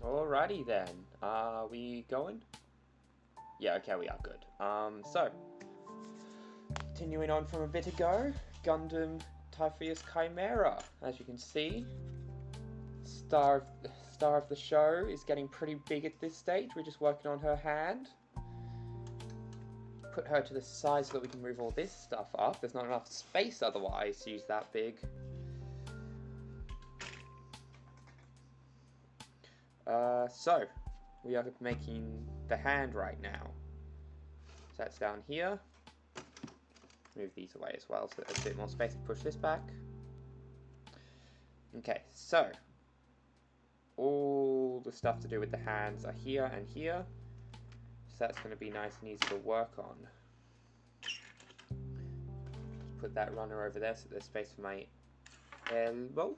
Alrighty then. Are we going? Yeah, okay, we are good. So, continuing on from a bit ago, Gundam Typhoeus Chimera. As you can see, star of the show is getting pretty big at this stage. We're just working on her hand. Put her to the side so that we can move all this stuff up. There's not enough space otherwise to use that big. So, we are making the hand right now. So that's down here. Move these away as well so there's a bit more space to push this back. Okay, so all the stuff to do with the hands are here and here. So that's going to be nice and easy to work on. Just put that runner over there so there's space for my elbow.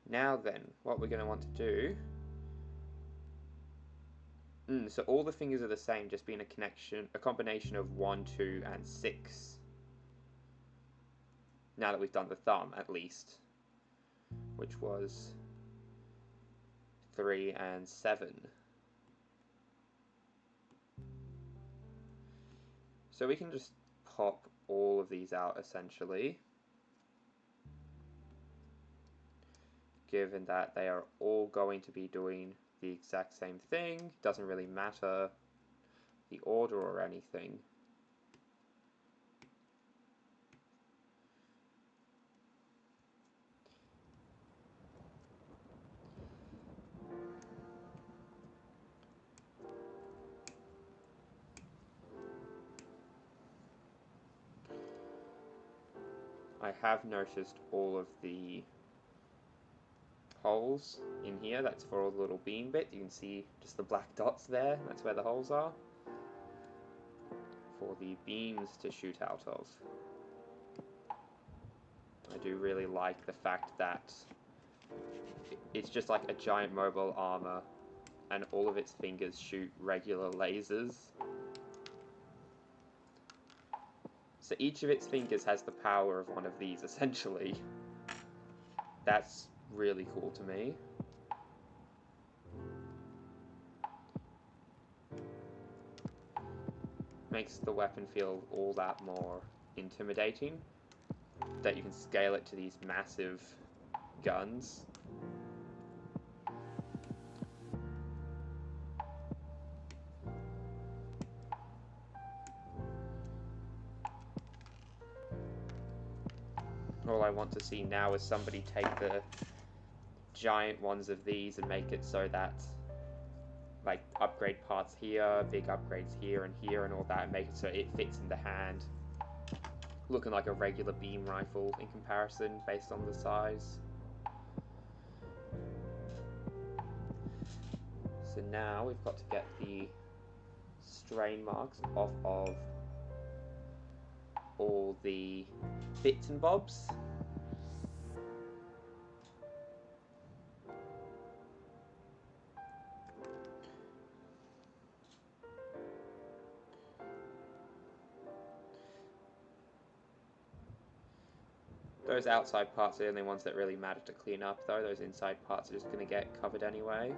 Now then, what we're going to want to do... so all the fingers are the same, just being a combination of 1, 2, and 6. Now that we've done the thumb, at least. Which was 3 and 7. So we can just pop all of these out, essentially. Given that they are all going to be doing the exact same thing. Doesn't really matter the order or anything. I have noticed all of the holes in here. That's for all the little beam bits. You can see just the black dots there. That's where the holes are. For the beams to shoot out of. I do really like the fact that it's just like a giant mobile armor and all of its fingers shoot regular lasers. So each of its fingers has the power of one of these, essentially. That's really cool to me. Makes the weapon feel all that more intimidating. That you can scale it to these massive guns. All I want to see now is somebody take the giant ones of these and make it so that like upgrade parts here, big upgrades here and here and all that, and make it so it fits in the hand. Looking like a regular beam rifle in comparison based on the size. So now we've got to get the strain marks off of all the bits and bobs. Those outside parts are the only ones that really matter to clean up though. Those inside parts are just going to get covered anyway.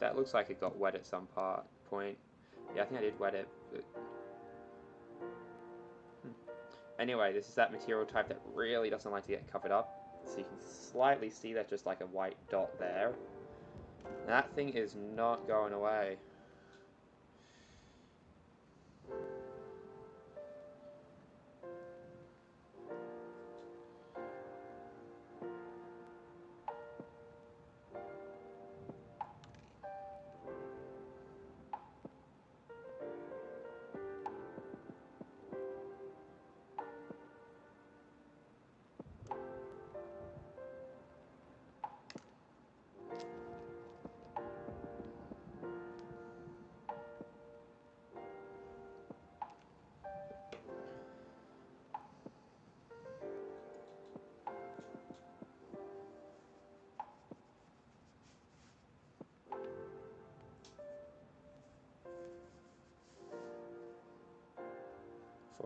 That looks like it got wet at some point. Yeah, I think I did wet it. But... Anyway, this is that material type that really doesn't like to get covered up. So you can slightly see that just like a white dot there. And that thing is not going away.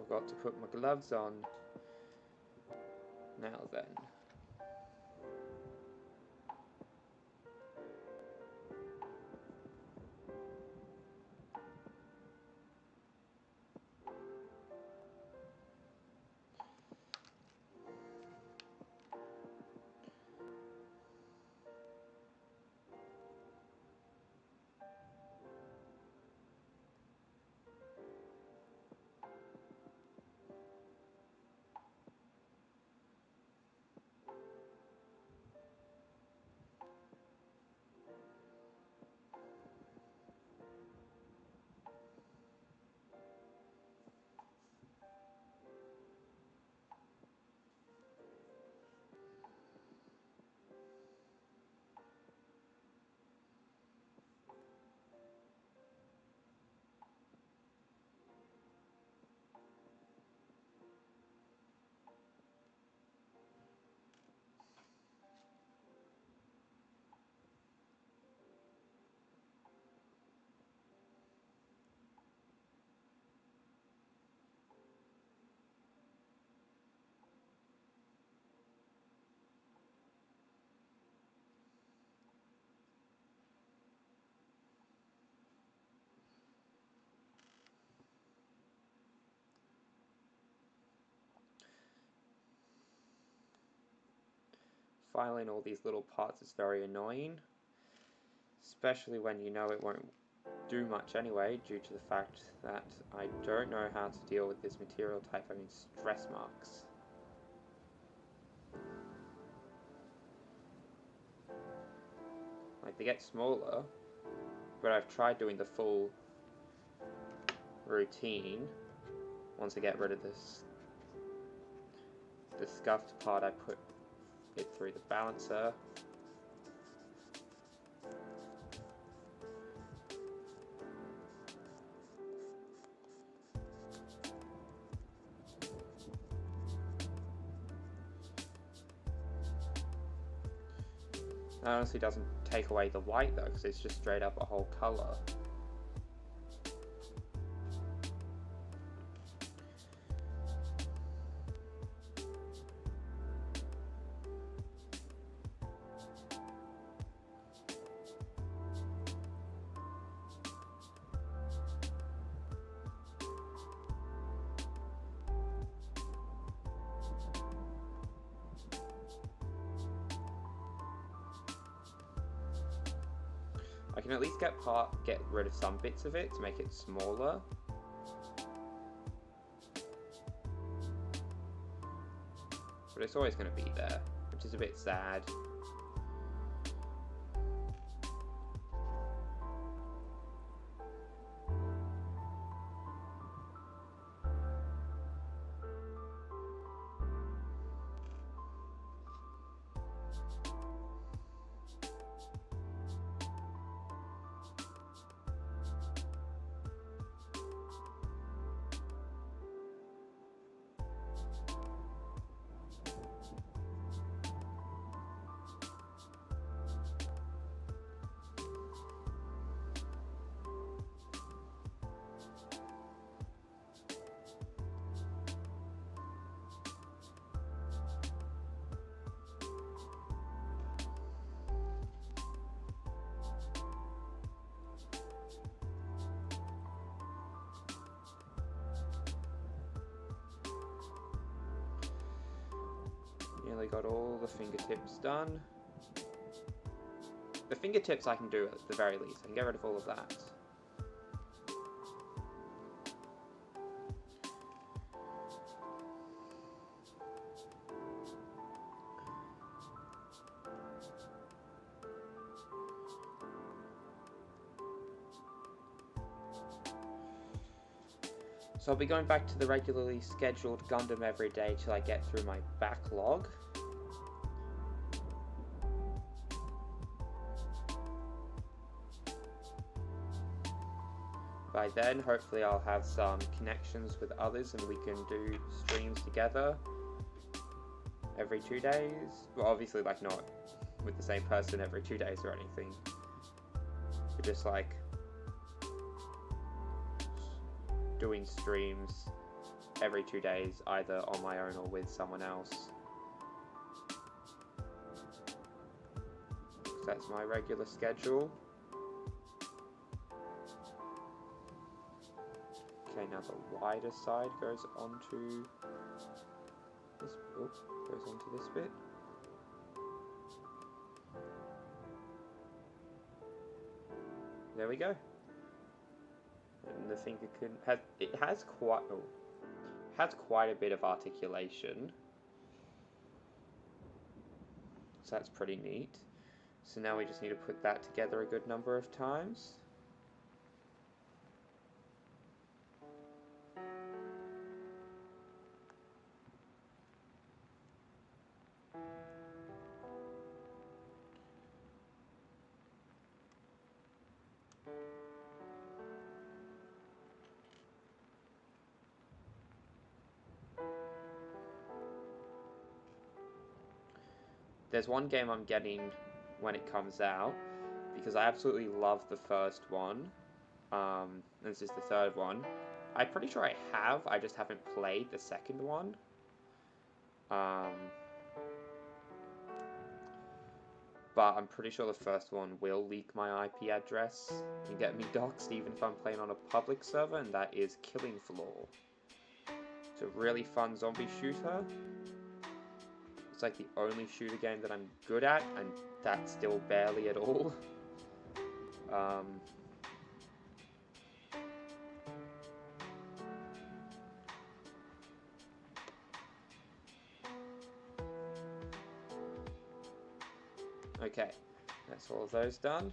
Forgot to put my gloves on. Now then. Filing all these little parts is very annoying, especially when you know it won't do much anyway, due to the fact that I don't know how to deal with this material type. I mean, stress marks. Like, they get smaller, but I've tried doing the full routine. Once I get rid of this, the scuffed part, I put it through the balancer. That honestly doesn't take away the white though, because it's just straight up a whole color. I can at least get rid of some bits of it to make it smaller. But it's always going to be there, which is a bit sad. Nearly got all the fingertips done. The fingertips I can do at the very least. I can get rid of all of that. So I'll be going back to the regularly scheduled Gundam every day till I get through my backlog. By then, hopefully I'll have some connections with others and we can do streams together every 2 days. Well, obviously, like, not with the same person every 2 days or anything. But just, like, doing streams every 2 days, either on my own or with someone else. So that's my regular schedule. Okay, now the wider side goes onto this. Oh, goes onto this bit. There we go. And the finger has quite a bit of articulation. So that's pretty neat. So now we just need to put that together a good number of times. There's one game I'm getting when it comes out, because I absolutely love the first one. This is the third one. I'm pretty sure I just haven't played the second one. But I'm pretty sure the first one will leak my IP address and get me doxxed even if I'm playing on a public server, and that is Killing Floor. It's a really fun zombie shooter. It's like the only shooter game that I'm good at, and that's still barely at all. Okay, that's all of those done.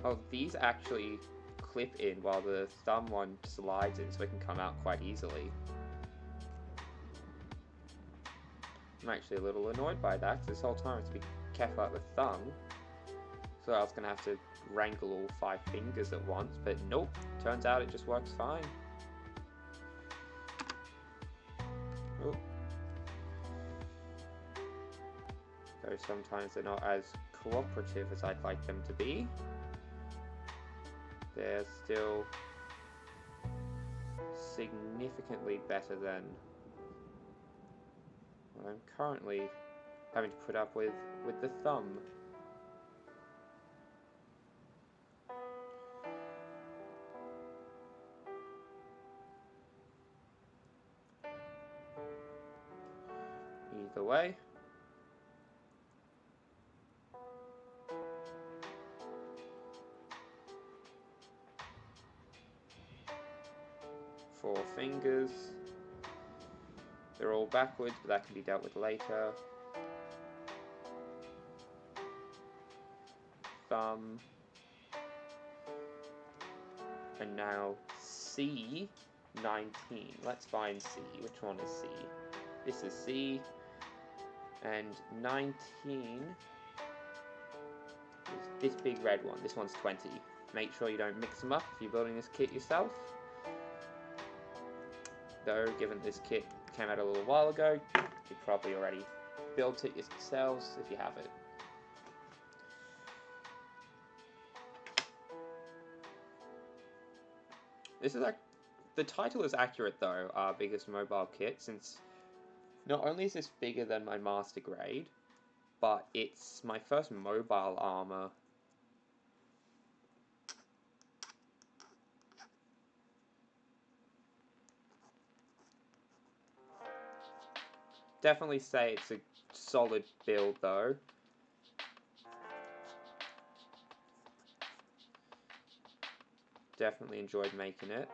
Oh, these actually clip in while the thumb one slides in, so it can come out quite easily. I'm actually a little annoyed by that, because this whole time I have to be careful about the thumb. So I was going to have to wrangle all 5 fingers at once, but nope, turns out it just works fine. Oh. Though sometimes they're not as cooperative as I'd like them to be. They're still significantly better than what I'm currently having to put up with the thumb. Either way. Four fingers. They're all backwards, but that can be dealt with later. Thumb. And now C19. Let's find C. Which one is C? This is C. And 19 is this big red one. This one's 20. Make sure you don't mix them up if you're building this kit yourself. Though, given this kit came out a little while ago, you probably already built it yourselves if you have it. This is like, the title is accurate though, our biggest mobile kit, since not only is this bigger than my master grade, but it's my first mobile armor. Definitely say it's a solid build though. Definitely enjoyed making it.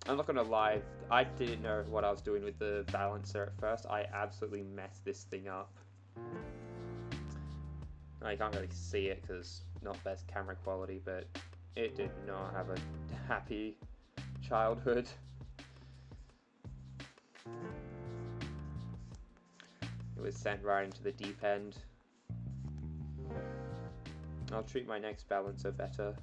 I'm not gonna lie, I didn't know what I was doing with the balancer at first. I absolutely messed this thing up. I can't really see it because not best camera quality, but it did not have a happy childhood. It was sent right into the deep end. I'll treat my next balancer better.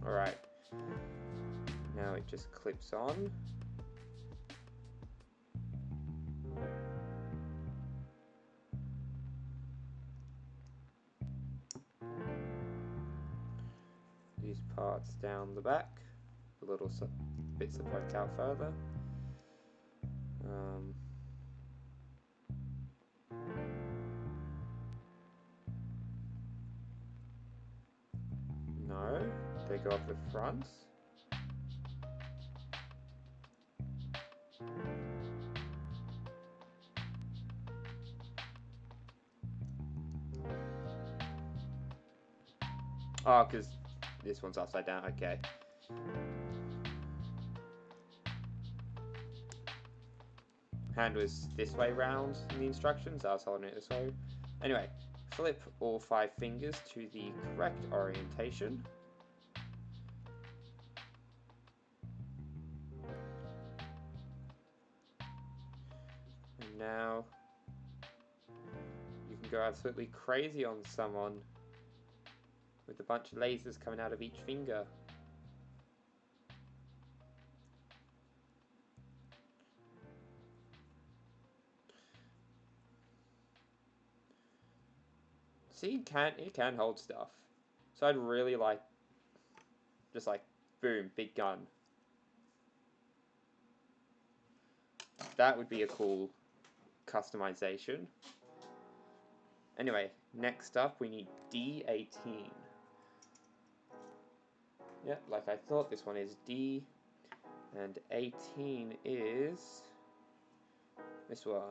Alright, now it just clips on. These parts down the back, the little bits that poke out further. No, they go off the front. Oh, because this one's upside down, okay. Hand was this way round in the instructions, I was holding it this way. Anyway, flip all 5 fingers to the correct orientation. And now you can go absolutely crazy on someone with a bunch of lasers coming out of each finger. See, it can hold stuff. So I'd really like, just like, boom, big gun. That would be a cool customization. Anyway, next up we need D18. Yeah, like I thought, this one is D, and 18 is this one.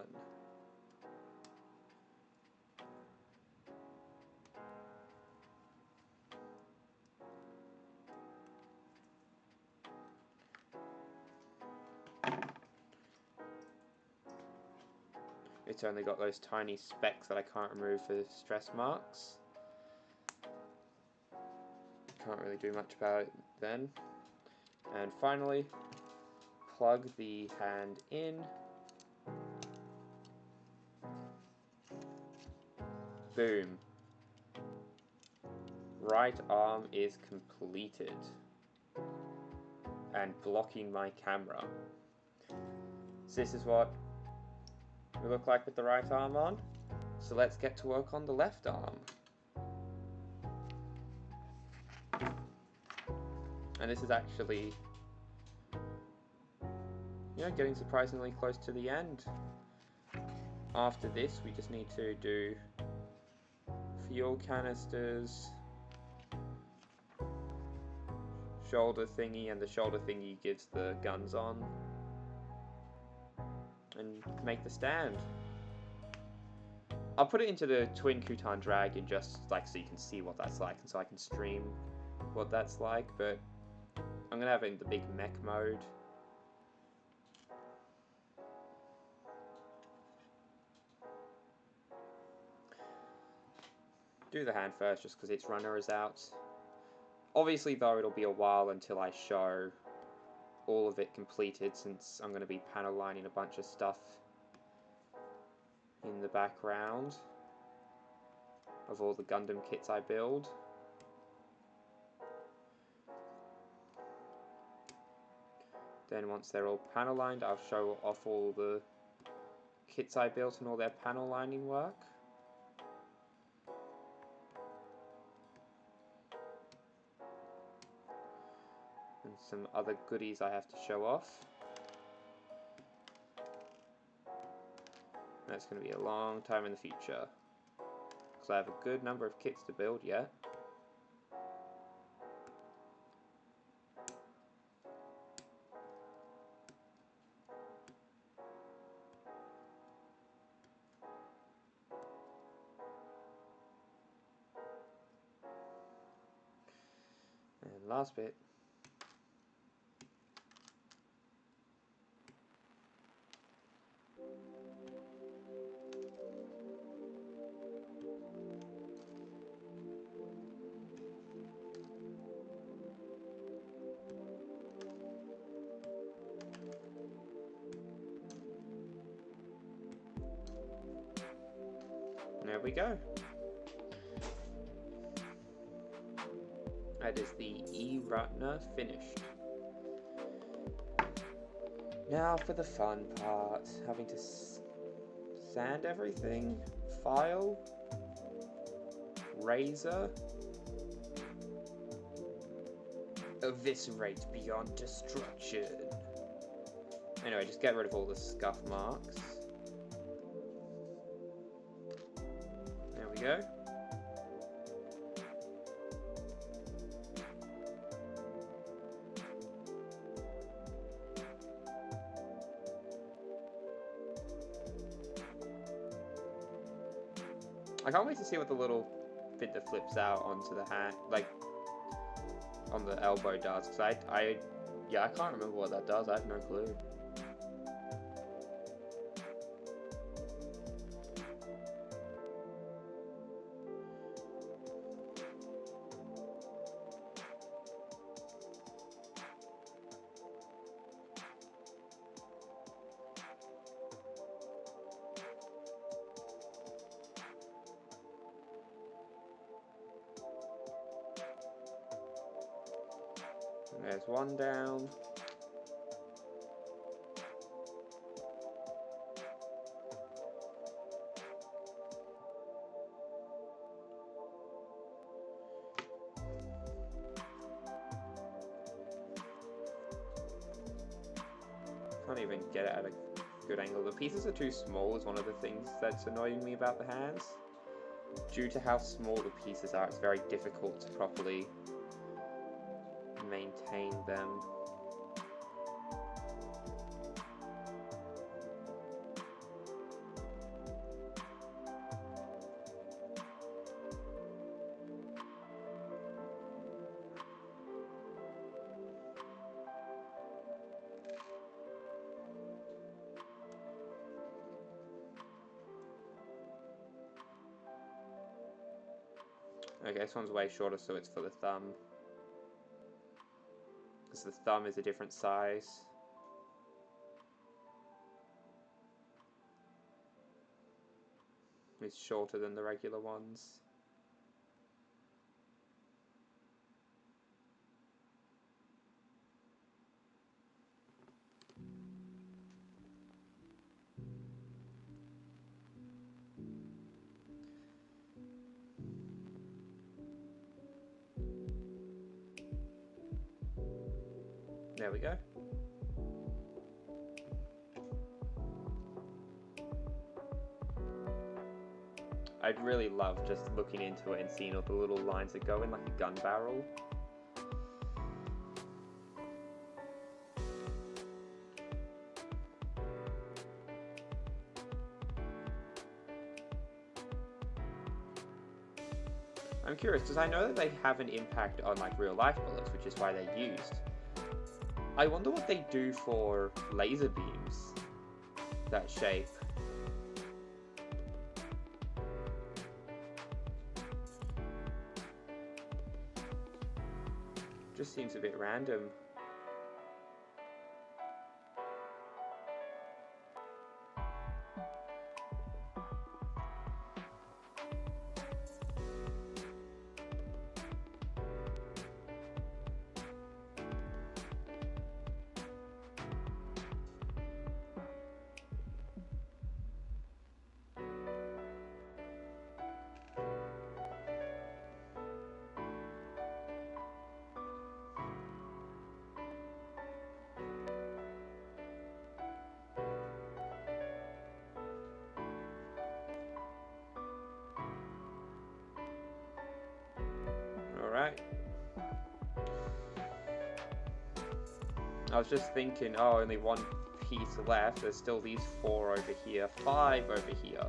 It's only got those tiny specks that I can't remove for stress marks. Can't really do much about it then. And finally, plug the hand in. Boom. Right arm is completed. And blocking my camera. So this is what we look like with the right arm on. So let's get to work on the left arm. And this is actually, getting surprisingly close to the end. After this, we just need to do fuel canisters, shoulder thingy, and the shoulder thingy gives the guns on, and make the stand. I'll put it into the Twin Kutan Dragon just like so you can see what that's like, and so I can stream what that's like, but I'm gonna have it in the big mech mode. Do the hand first just because its runner is out. Obviously though, it'll be a while until I show all of it completed, since I'm going to be panel lining a bunch of stuff in the background of all the Gundam kits I build. Then once they're all panel lined, I'll show off all the kits I built and all their panel lining work. And some other goodies I have to show off. That's going to be a long time in the future, because I have a good number of kits to build yet. And last bit. There we go. That is the E-Rutner finished. Now for the fun part. Having to sand everything, file, razor, eviscerate beyond destruction. Anyway, just get rid of all the scuff marks. There we go. I can't wait to see what the little bit that flips out onto the hand, like, on the elbow does, because I can't remember what that does, I have no clue. There's one down. Can't even get it at a good angle. The pieces are too small is one of the things that's annoying me about the hands. Due to how small the pieces are, it's very difficult to properly maintain them. Okay, this one's way shorter, so it's for the thumb. Because the thumb is a different size. It's shorter than the regular ones. There we go. I'd really love just looking into it and seeing all the little lines that go in like a gun barrel. I'm curious, because I know that they have an impact on like real life bullets, which is why they're used. I wonder what they do for laser beams, that shape. Just seems a bit random. Alright. I was just thinking, oh, only one piece left. There's still these 4 over here, 5 over here.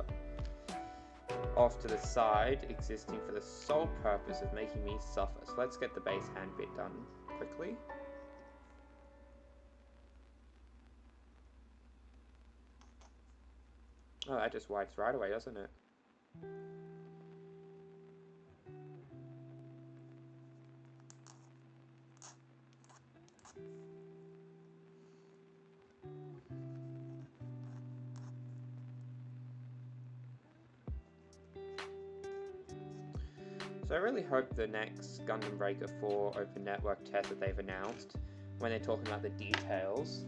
off to the side, existing for the sole purpose of making me suffer. So let's get the base hand bit done quickly. Oh, that just wipes right away, doesn't it? So I really hope the next Gundam Breaker 4 open network test that they've announced, when they're talking about the details,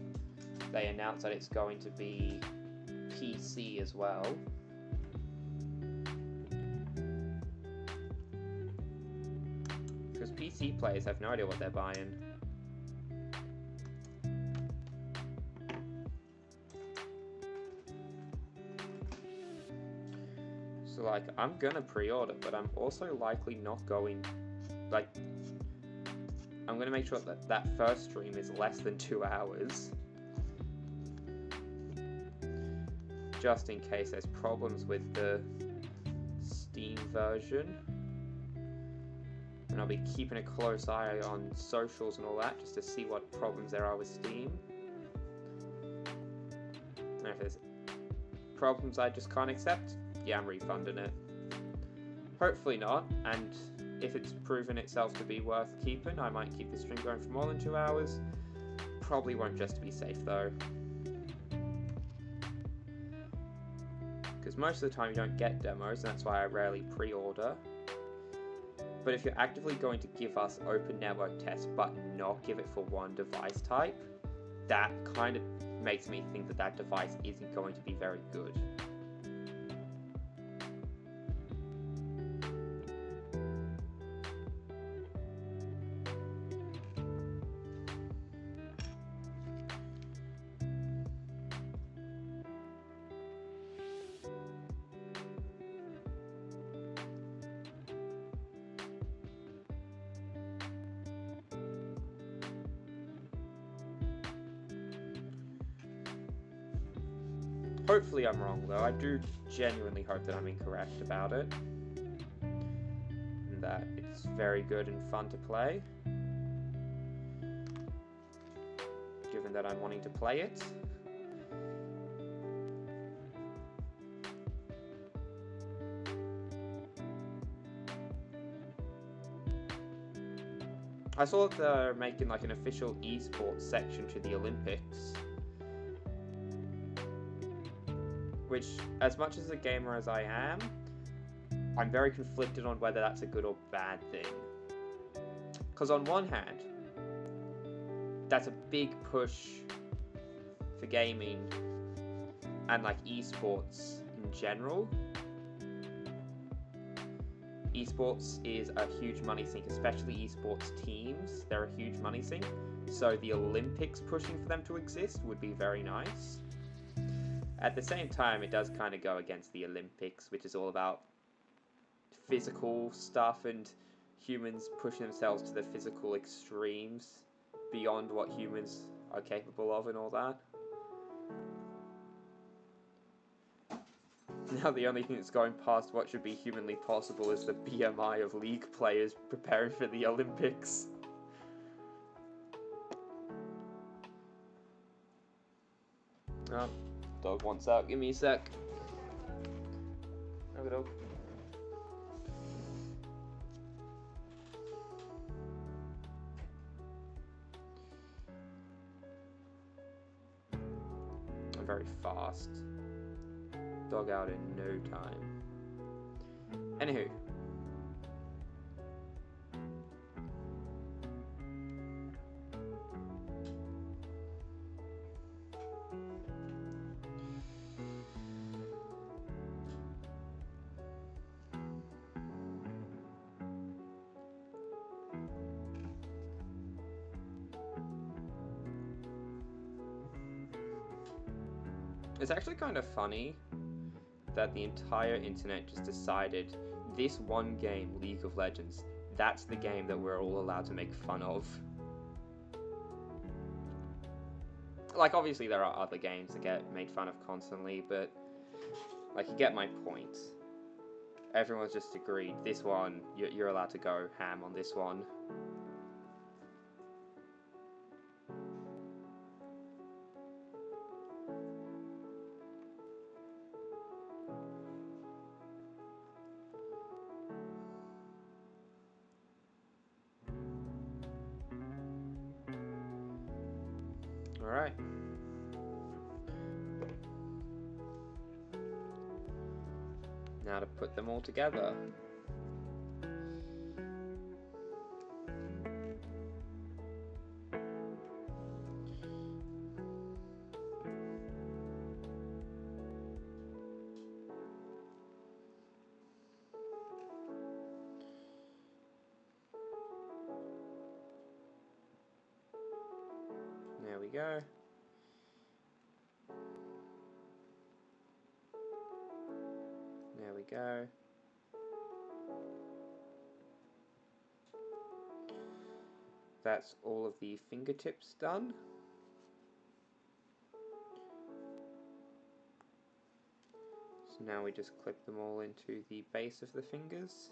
they announce that it's going to be PC as well. Because PC players have no idea what they're buying. So like, I'm gonna pre-order, but I'm also likely not going, like, I'm gonna make sure that that first stream is less than 2 hours. Just in case there's problems with the Steam version. And I'll be keeping a close eye on socials and all that, just to see what problems there are with Steam. And if there's problems I just can't accept, yeah, I'm refunding it. Hopefully not, and if it's proven itself to be worth keeping, I might keep the stream going for more than 2 hours. Probably won't, just to be safe though. Because most of the time you don't get demos, and that's why I rarely pre-order. But if you're actively going to give us open network tests but not give it for one device type, that kind of makes me think that that device isn't going to be very good. Hopefully I'm wrong though, I do genuinely hope that I'm incorrect about it. And that it's very good and fun to play. Given that I'm wanting to play it. I saw that they're making like an official esports section to the Olympics. Which, as much as a gamer as I am, I'm very conflicted on whether that's a good or bad thing. Because on one hand, that's a big push for gaming and like esports in general. Esports is a huge money sink, especially esports teams. They're a huge money sink. So the Olympics pushing for them to exist would be very nice. At the same time, it does kind of go against the Olympics, which is all about physical stuff and humans pushing themselves to the physical extremes beyond what humans are capable of and all that. Now the only thing that's going past what should be humanly possible is the BMI of league players preparing for the Olympics. Oh. Dog wants out. Give me a sec. Have a dog. I'm very fast. Dog out in no time. Anywho. It's actually kind of funny that the entire internet just decided this one game, League of Legends, that's the game that we're all allowed to make fun of. Like, obviously there are other games that get made fun of constantly, but, like, you get my point. everyone's just agreed. This one, you're allowed to go ham on this one. Alright. Now to put them all together. There we go. There we go. That's all of the fingertips done. So now we just clip them all into the base of the fingers.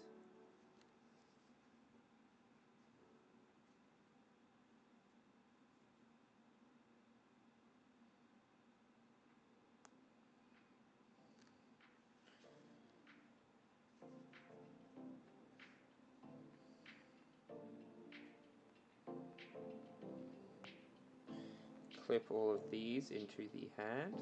Clip all of these into the hand.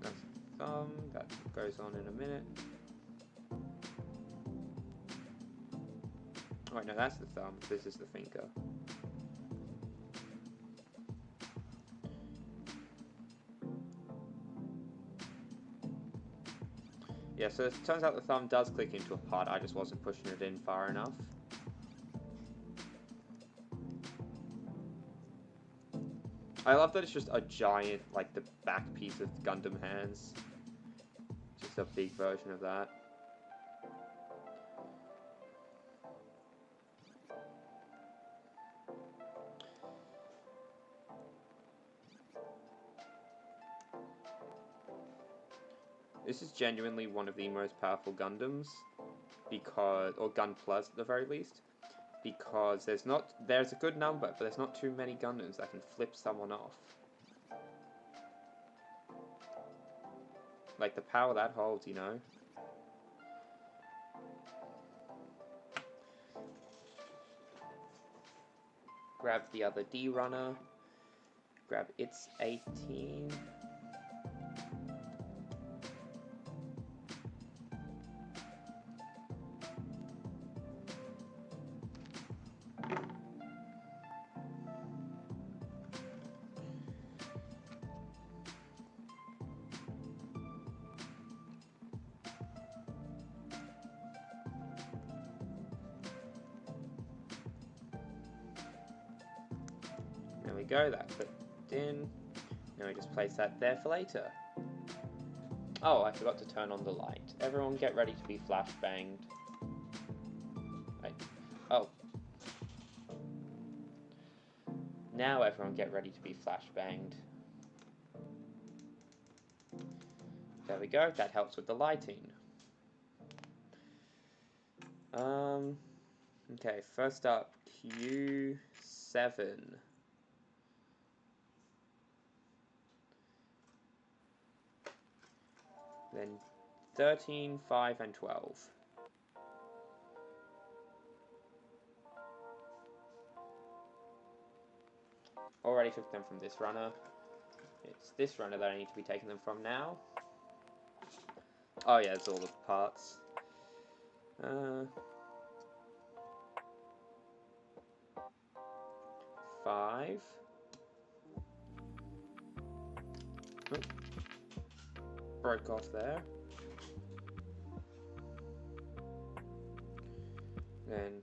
That's the thumb, that goes on in a minute. Oh no, that's the thumb, this is the finger. Yeah, so it turns out the thumb does click into a part, I just wasn't pushing it in far enough. I love that it's just a giant, like the back piece of Gundam hands. Just a big version of that. This is genuinely one of the most powerful Gundams, because, or Gunplas at the very least, because there's a good number, but there's not too many Gundams that can flip someone off. Like the power that holds, you know? Grab the other D runner, grab its 18. There we go, that clipped in. Now we just place that there for later. Oh, I forgot to turn on the light. Everyone get ready to be flashbanged. Wait. Oh. Now everyone get ready to be flashbanged. There we go, that helps with the lighting. Okay, first up, Q7. Then 13, 5, and 12. Already took them from this runner. It's this runner that I need to be taking them from now. Oh yeah, it's all the parts. 5. Oh. Broke off there. Then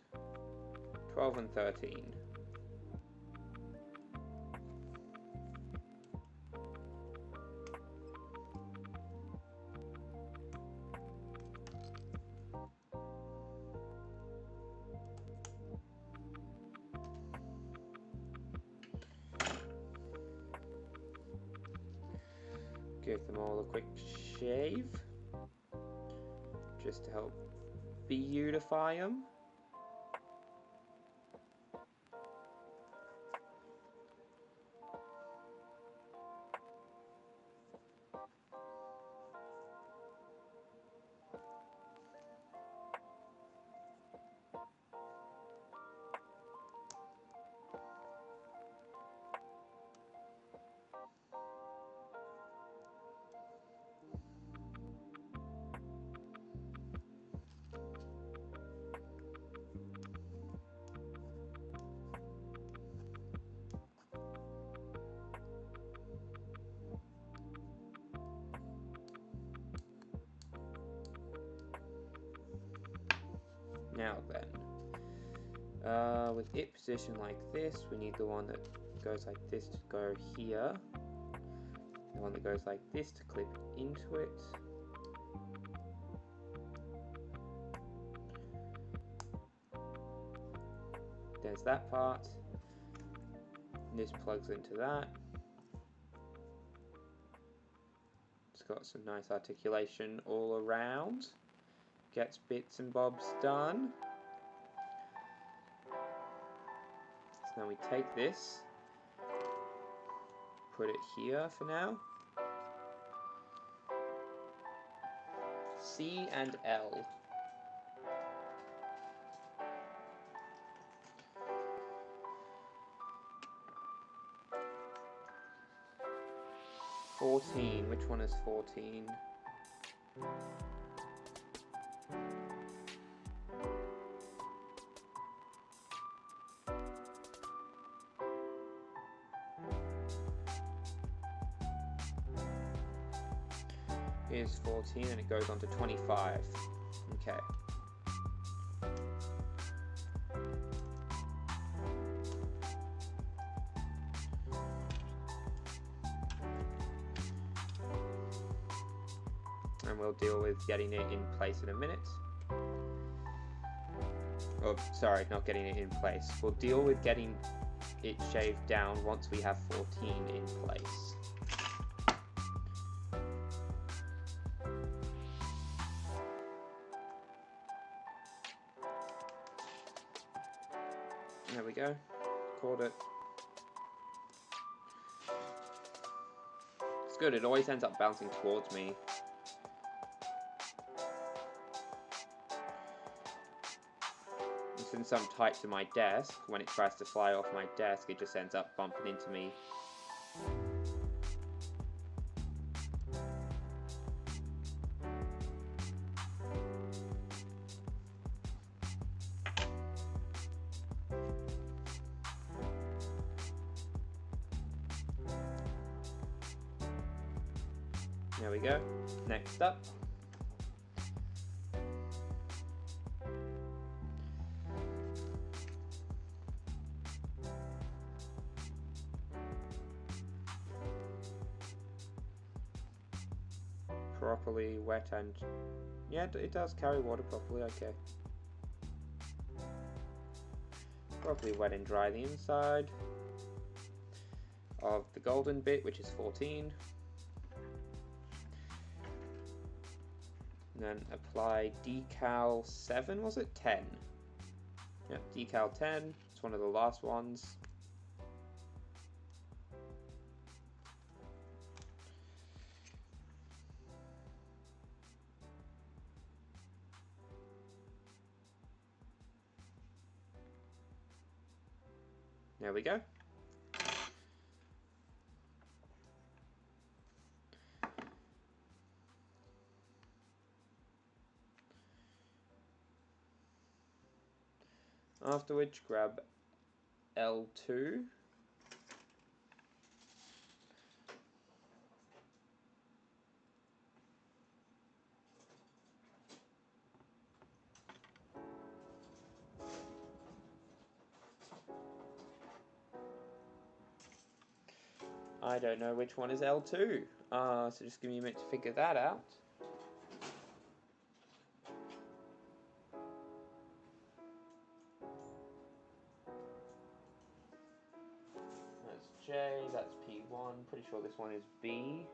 12 and 13. Give them all a quick shave, just to help beautify them. Now then, with it positioned like this, we need the one that goes like this to go here. The one that goes like this to clip into it. There's that part. This plugs into that. It's got some nice articulation all around. Gets bits and bobs done. So now we take this, put it here for now. C and L. Which one is 14? Here's 14 and it goes on to 25. Okay. And we'll deal with getting it in place in a minute. Oh, sorry, not getting it in place. We'll deal with getting it shaved down once we have 14 in place. There we go. Caught it. It's good, it always ends up bouncing towards me. Since I'm tight to my desk, when it tries to fly off my desk, it just ends up bumping into me. There we go. Next up. Properly wet and... yeah, it does carry water properly, okay. Properly wet and dry the inside of the golden bit, which is 14. And then apply decal 7, was it? 10. Yeah, decal 10, it's one of the last ones. There we go. After which, grab L2. I don't know which one is L2. So just give me a minute to figure that out. That's J, that's P1. Pretty sure this one is B.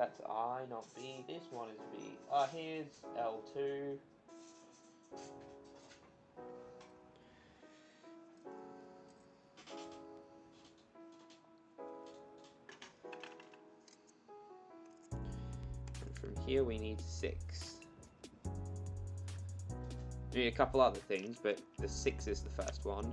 That's I, not B. This one is B. Ah, here's L2. And from here we need 6. We need a couple other things, but the 6 is the first one.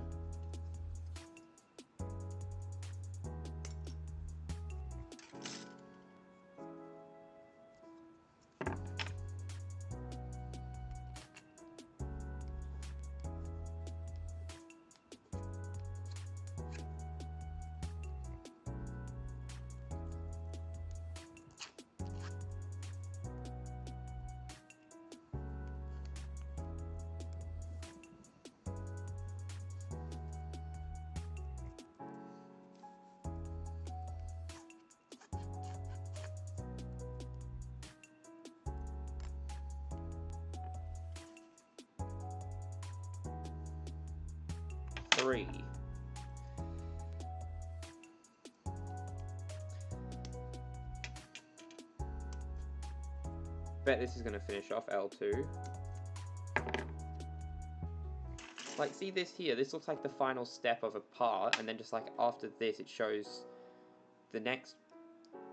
Three. Bet this is going to finish off L2. Like, see this here? This looks like the final step of a part, and then just like after this, it shows the next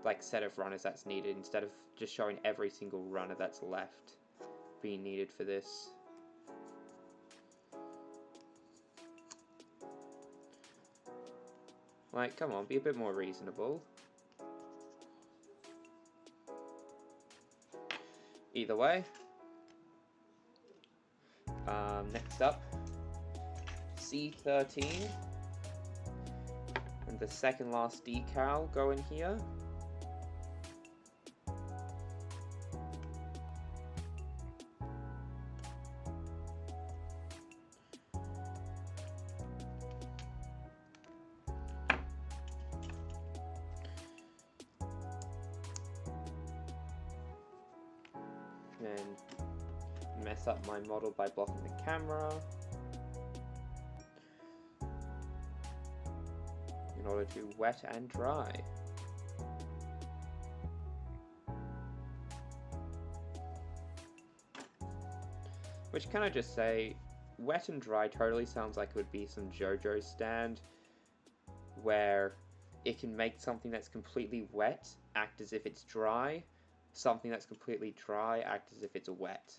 like set of runners that's needed instead of just showing every single runner that's left being needed for this. Like, come on, be a bit more reasonable. Either way. Next up, C13. And the second last decal go in here. And mess up my model by blocking the camera in order to wet and dry. Which, can I just say, wet and dry totally sounds like it would be some JoJo stand where it can make something that's completely wet act as if it's dry, something that's completely dry act as if it's wet.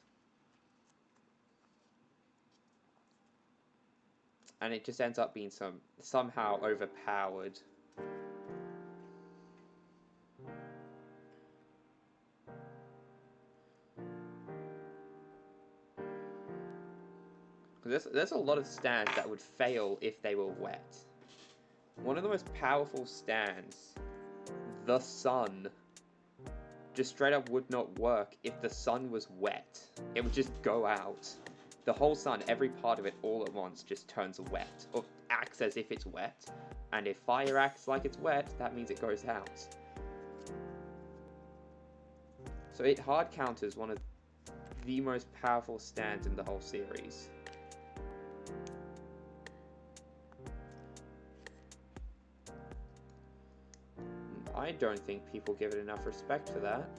And it just ends up being somehow overpowered. There's a lot of stands that would fail if they were wet. One of the most powerful stands, the sun, just straight up would not work if the sun was wet. It would just go out. The whole sun, every part of it all at once just turns wet, or acts as if it's wet. And if fire acts like it's wet, that means it goes out. So it hard counters one of the most powerful stands in the whole series. I don't think people give it enough respect for that.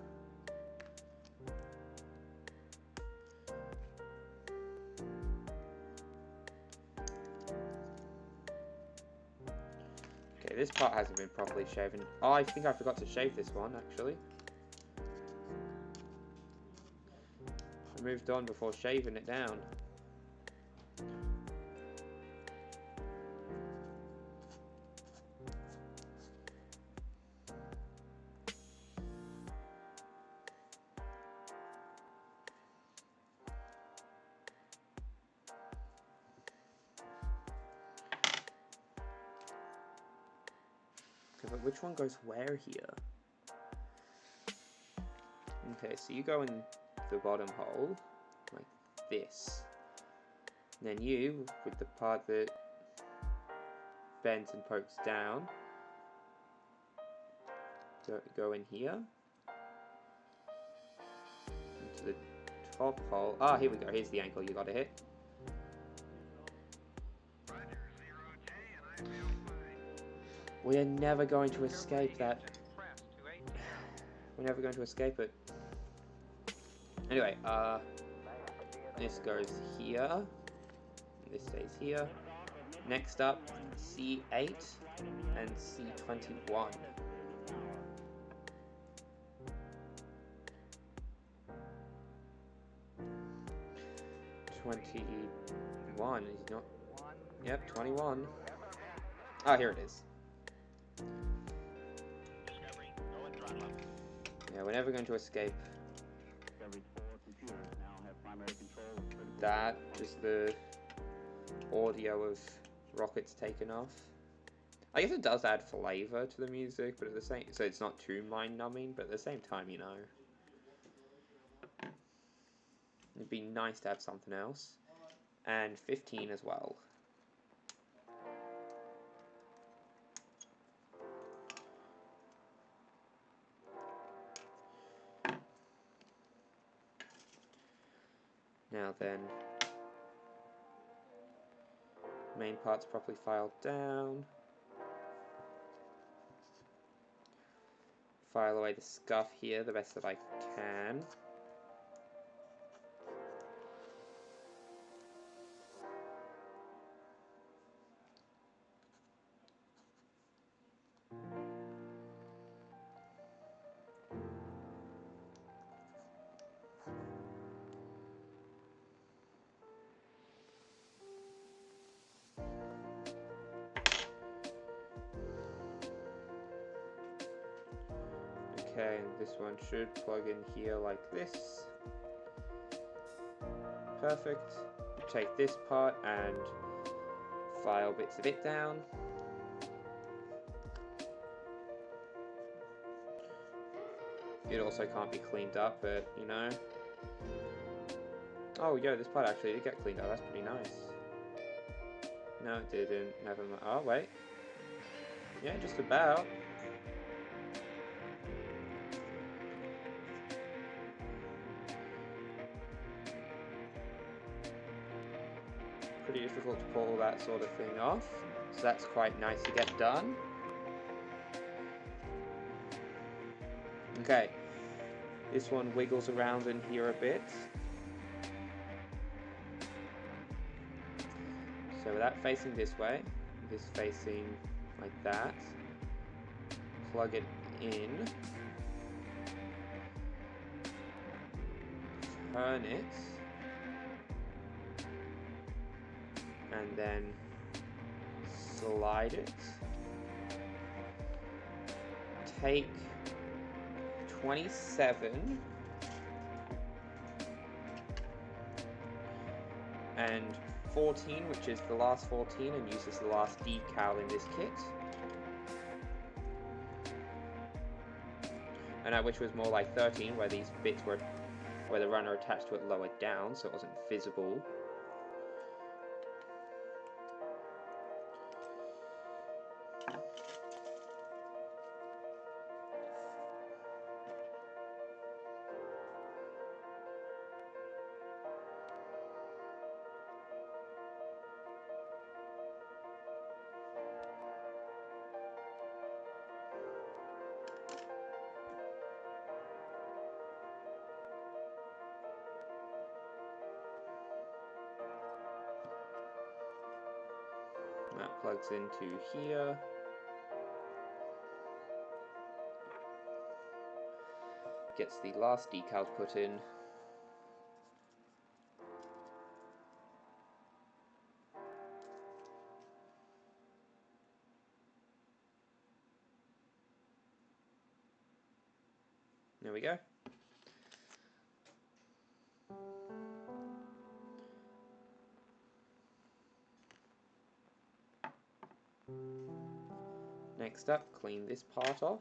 Okay, this part hasn't been properly shaven. Oh, I think I forgot to shave this one, actually. I moved on before shaving it down. Okay, but which one goes where here? Okay, so you go in the bottom hole, like this. And then you, with the part that bends and pokes down, go in here. Into the top hole. Ah, here we go. Here's the ankle you gotta hit. We are never going to escape that. We're never going to escape it. Anyway, this goes here. This stays here. Next up, C8 and C21. Is not. Yep, 21. Ah, here it is. Yeah, we're never going to escape that. Just the audio of rockets taken off. I guess it does add flavor to the music, but at the same, so it's not too mind-numbing. But at the same time, you know, it'd be nice to have something else. And 15 as well. Now then, main part's properly filed down. File away the scuff here the best that I can. Okay, and this one should plug in here like this. Perfect. Take this part and file bits of it down. It also can't be cleaned up, but you know. Oh, yo, this part actually did get cleaned up. That's pretty nice. No, it didn't. Never mind. Oh, wait. Yeah, just about. Pretty difficult to pull all that sort of thing off. So that's quite nice to get done. Okay. This one wiggles around in here a bit. So with that facing this way, this facing like that, plug it in, turn it, and then slide it. Take 27 and 14, which is the last 14, and use as the last decal in this kit. And which was more like 13, where these bits were, where the runner attached to it lowered down, so it wasn't visible. That plugs into here. Gets the last decal put in. There we go. Next up, clean this part off.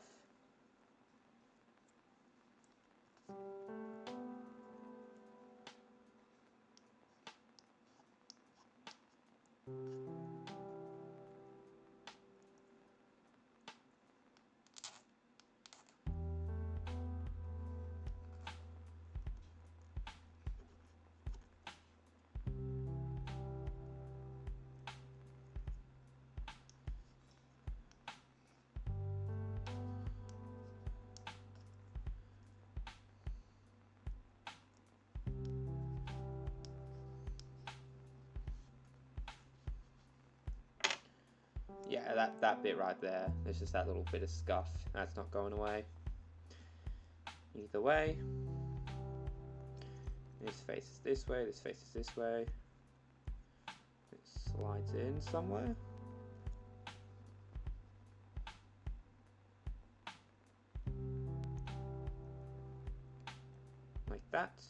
that bit right there. There's just that little bit of scuff. That's not going away. Either way. This faces this way, this faces this way. It slides in somewhere. Like that.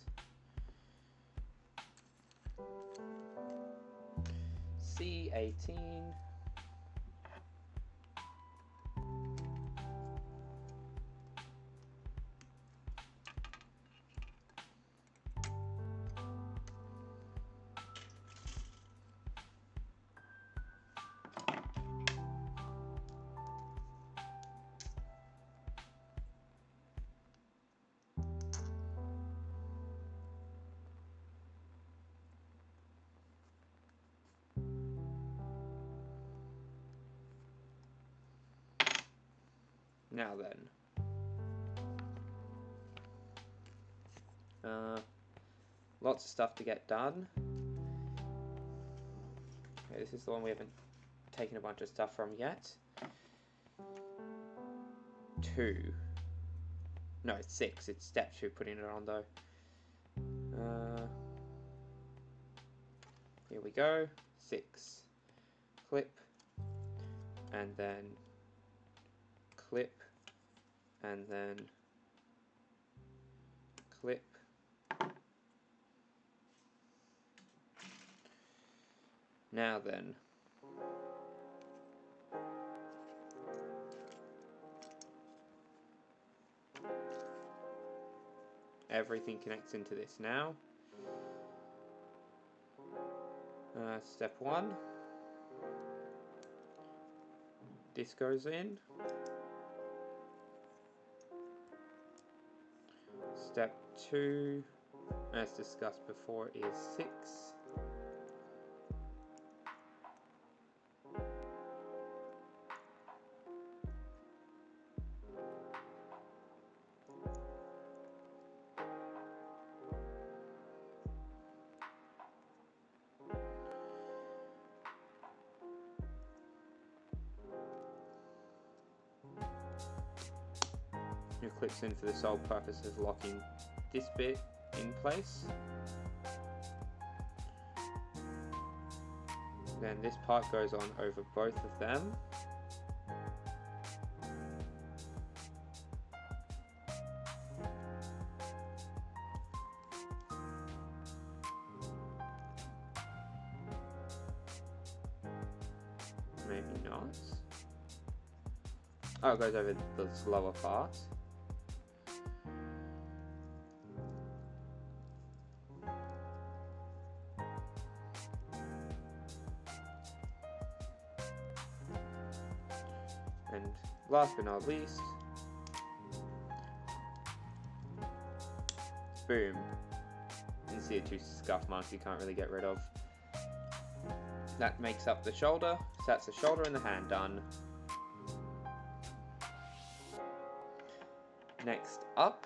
C18. Now then, lots of stuff to get done. Okay, this is the one we haven't taken a bunch of stuff from yet. 2. No, it's 6. It's step 2 putting it on though. Here we go. 6. Clip. And then clip. And then clip. Now then, everything connects into this now. Step 1. This goes in. Step 2, as discussed before, is 6. It clips in for the sole purpose of locking this bit in place. Then this part goes on over both of them. Maybe not. Oh, it goes over this lower part. And last but not least, boom. You see the 2 scuff marks you can't really get rid of. That makes up the shoulder, so that's the shoulder and the hand done. Next up,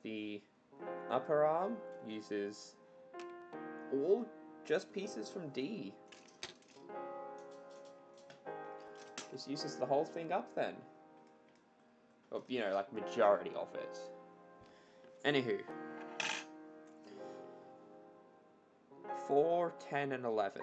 the upper arm uses all just pieces from D. Just uses the whole thing up then. Or, you know, like majority of it. Anywho. 4, 10, and 11.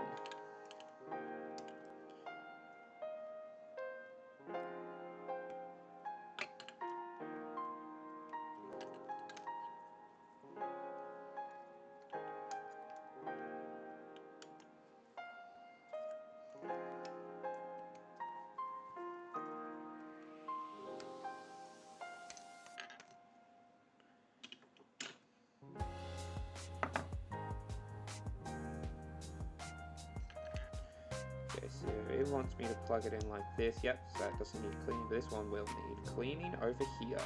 Okay, so it wants me to plug it in like this. Yep, so that doesn't need cleaning, but this one will need cleaning over here.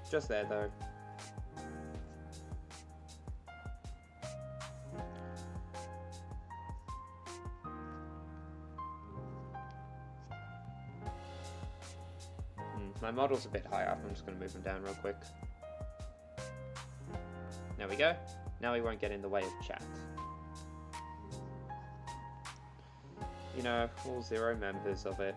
Just there though. My model's a bit high up, I'm just going to move them down real quick. There we go. Now we won't get in the way of chat. you know, all 0 members of it.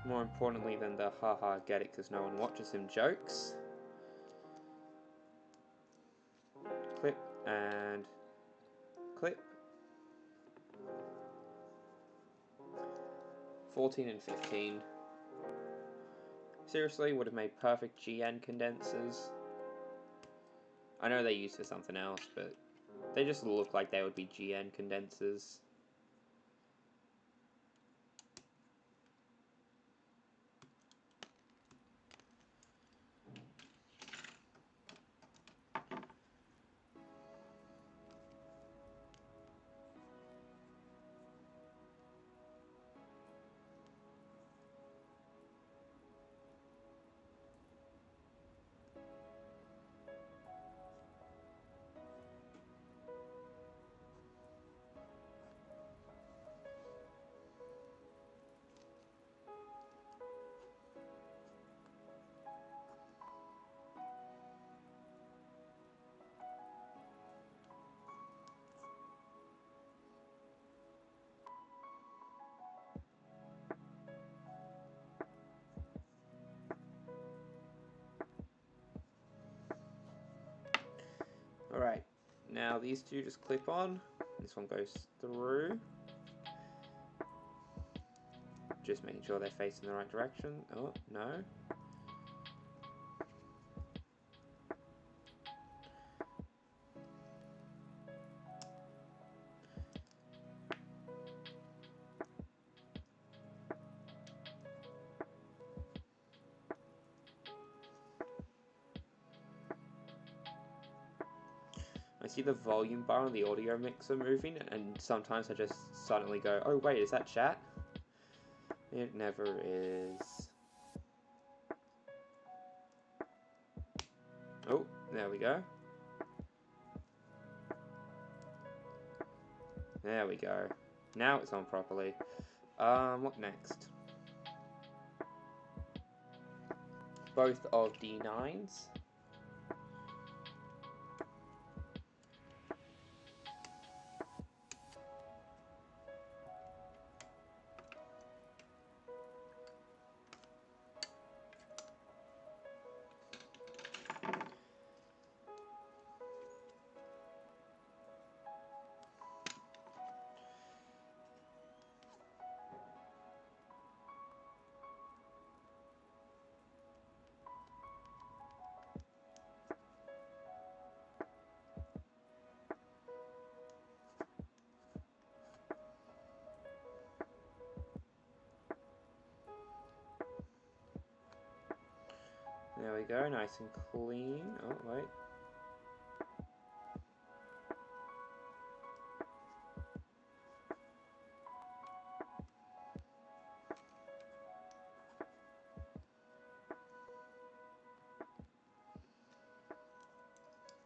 More importantly than the haha get it because no one watches him jokes. Clip and clip. 14 and 15. Seriously, would have made perfect GN condensers. I know they're used for something else, but they just look like they would be GN condensers. Alright, now these two just clip on. This one goes through. Just making sure they're facing the right direction. Oh, no. I see the volume bar on the audio mixer moving, and sometimes I just suddenly go, oh wait, is that chat? It never is. Oh, there we go. There we go. Now it's on properly. What next? Both of D9s. There we go, nice and clean. Oh, wait.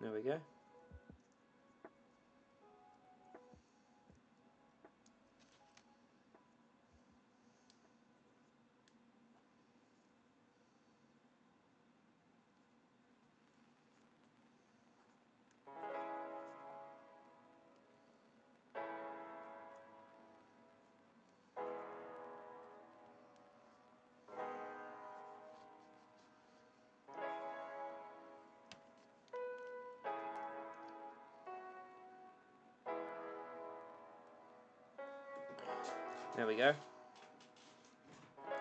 There we go. There we go.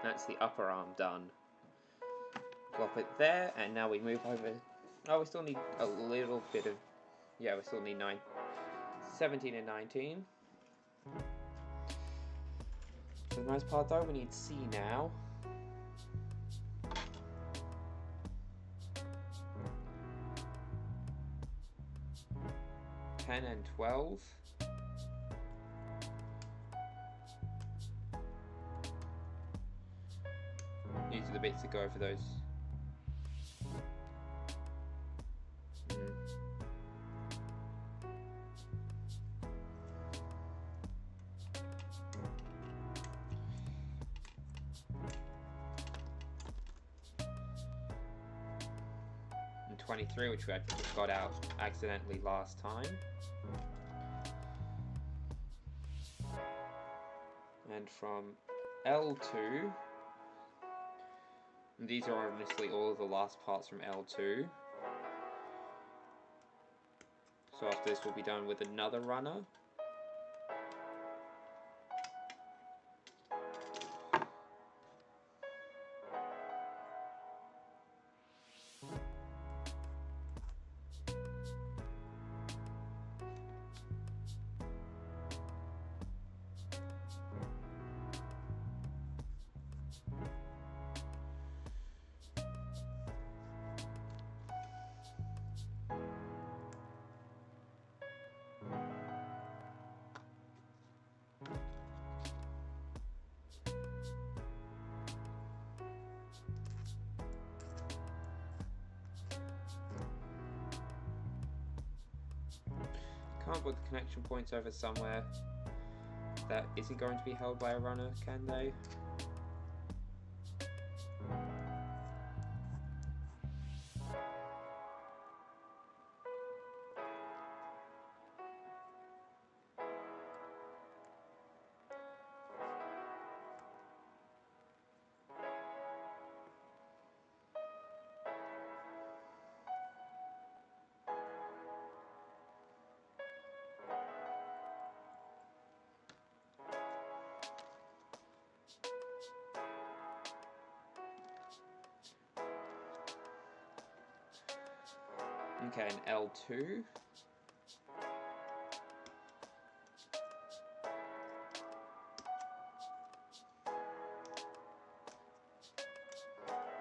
That's the upper arm done. Plop it there, and now we move over. Oh, we still need a little bit of... Yeah, we still need 17 and 19. For the most part, though, we need C now. And 12. These are the bits that go over those. 23, which we got out accidentally last time. And from L2, and these are honestly all of the last parts from L2. So after this we'll be done with another runner. Can't put the connection points over somewhere that isn't going to be held by a runner, can they? Okay, and L2.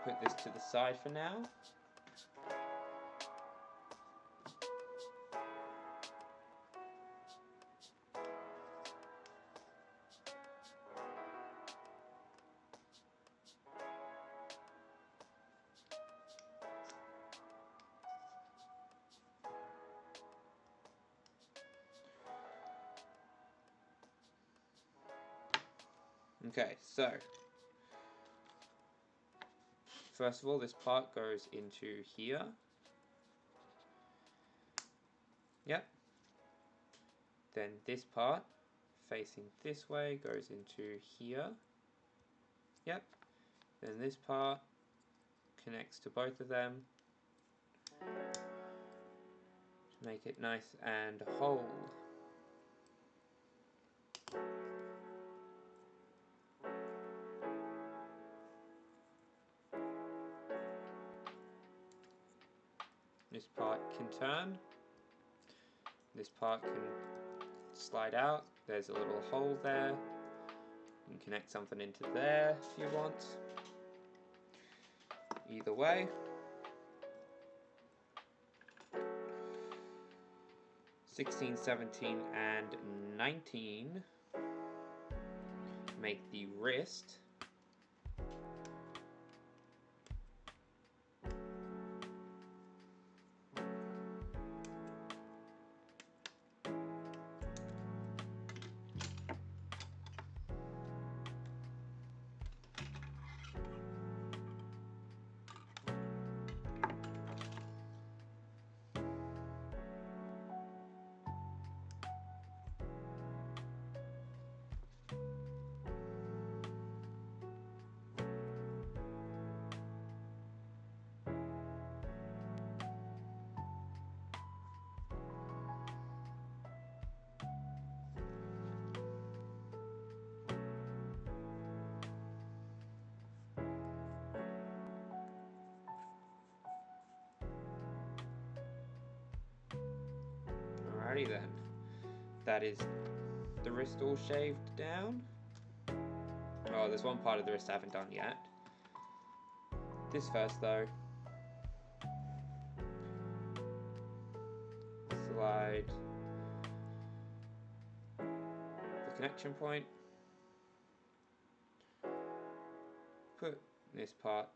Put this to the side for now. Okay, so first of all, this part goes into here. Yep. Then this part, facing this way, goes into here. Yep. Then this part connects to both of them to make it nice and whole. This part can turn. This part can slide out. There's a little hole there. You can connect something into there if you want. Either way. 16, 17, and 19 make the wrist. Alrighty then, that is the wrist all shaved down. Oh, there's one part of the wrist I haven't done yet. This first though. Slide the connection point. Put this part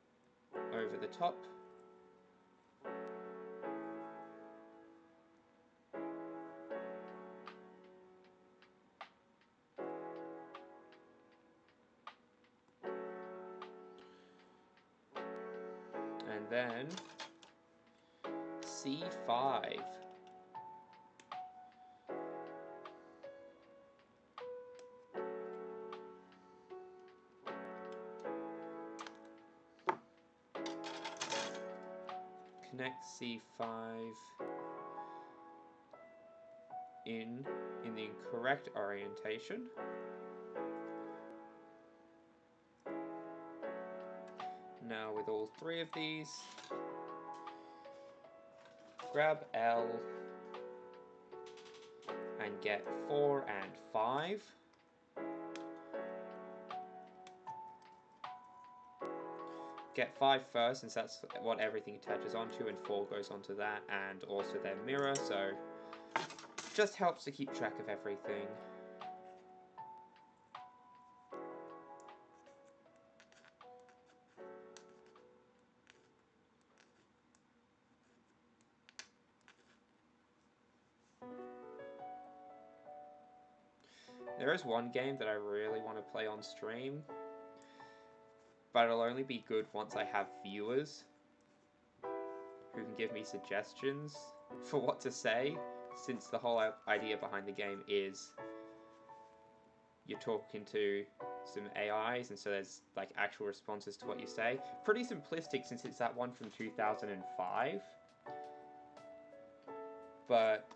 over the top. And then C5. Connect C5 in the incorrect orientation. Now with all three of these, grab L and get 4 and 5. Get 5 first, since that's what everything attaches onto, and 4 goes onto that, and also their mirror, so just helps to keep track of everything. There is one game that I really want to play on stream, but it'll only be good once I have viewers who can give me suggestions for what to say, since the whole idea behind the game is you're talking to some AIs, and so there's like actual responses to what you say. Pretty simplistic since it's that one from 2005, but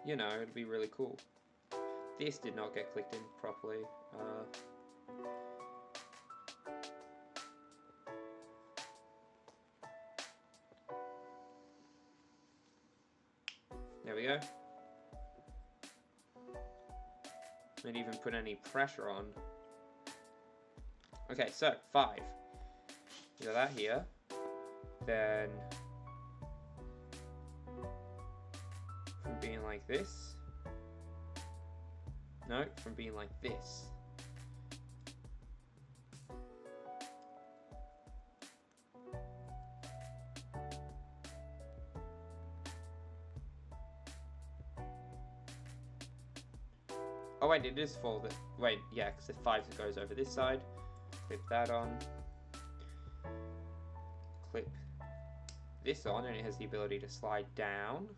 you know, it'd be really cool. This did not get clicked in properly. There we go. Didn't even put any pressure on. Okay, so 5. You got that here. Then from being like this. No, from being like this. Oh wait, it is for the... Wait, yeah, because the 5 goes over this side. Clip that on. Clip this on, and it has the ability to slide down.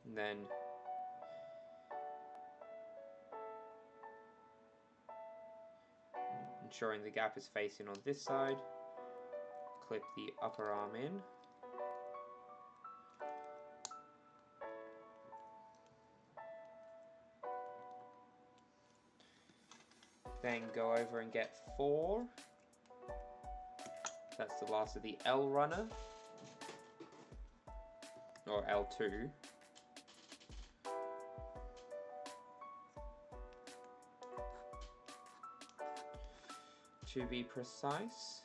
And then... ensuring the gap is facing on this side. Clip the upper arm in. Then go over and get 4. That's the last of the L runner. Or L2. To be precise.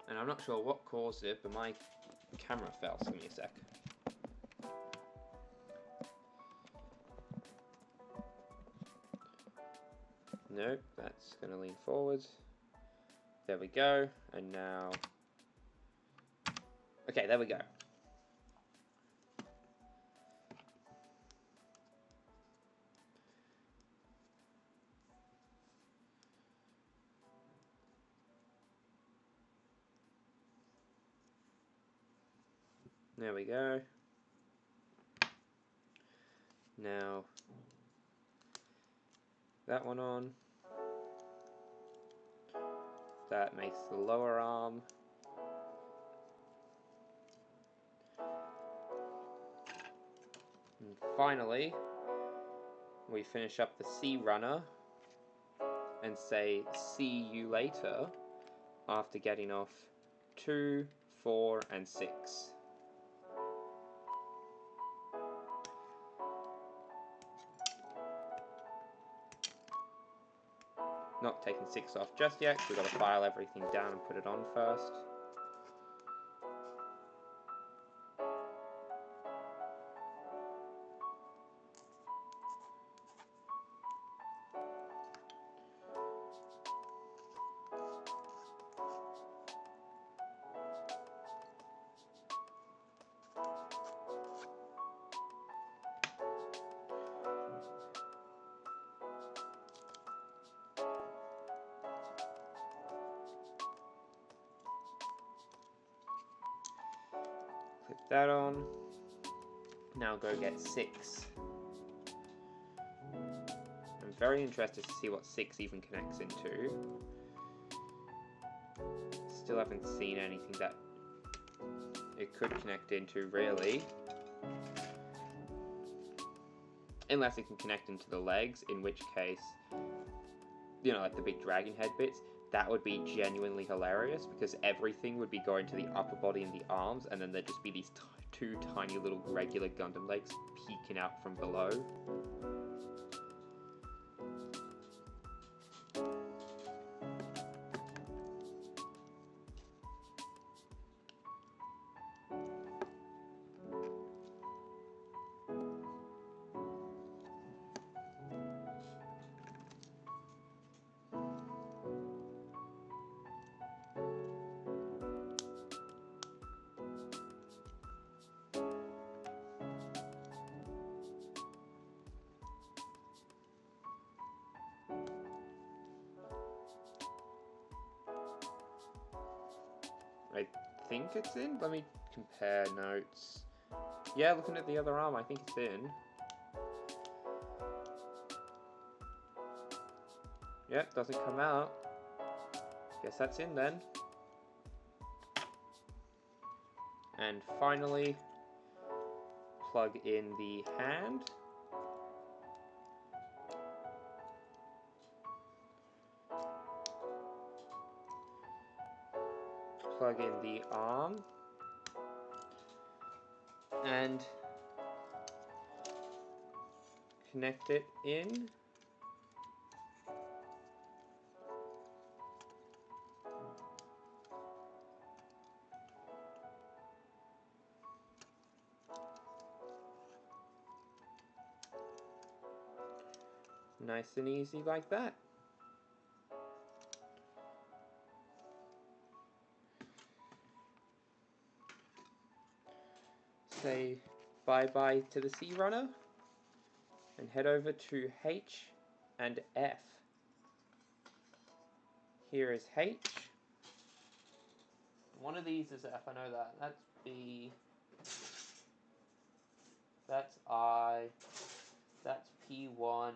And I'm not sure what caused it, but my camera fell, so give me a sec. Nope, that's going to lean forward. There we go, and now... Okay, there we go. There we go. Now, that one on. That makes the lower arm. And finally, we finish up the C runner and say see you later after getting off 2, 4, and 6. Not taking 6 off just yet, because we've got to file everything down and put it on first. that on. Now go get 6. I'm very interested to see what 6 even connects into. Still haven't seen anything that it could connect into, really. Unless it can connect into the legs, in which case, you know, like the big dragon head bits, that would be genuinely hilarious, because everything would be going to the upper body and the arms, and then there'd just be these 2 tiny little regular Gundam legs peeking out from below. I think it's in. Let me compare notes. Yeah, looking at the other arm, I think it's in. Yep, doesn't come out. Guess that's in then. And finally, plug in the hand. Plug in the arm. And connect it in. Nice and easy like that. Say bye-bye to the Sea Runner and head over to H and F. Here is H. One of these is F, I know that. That's B. That's I. That's P1.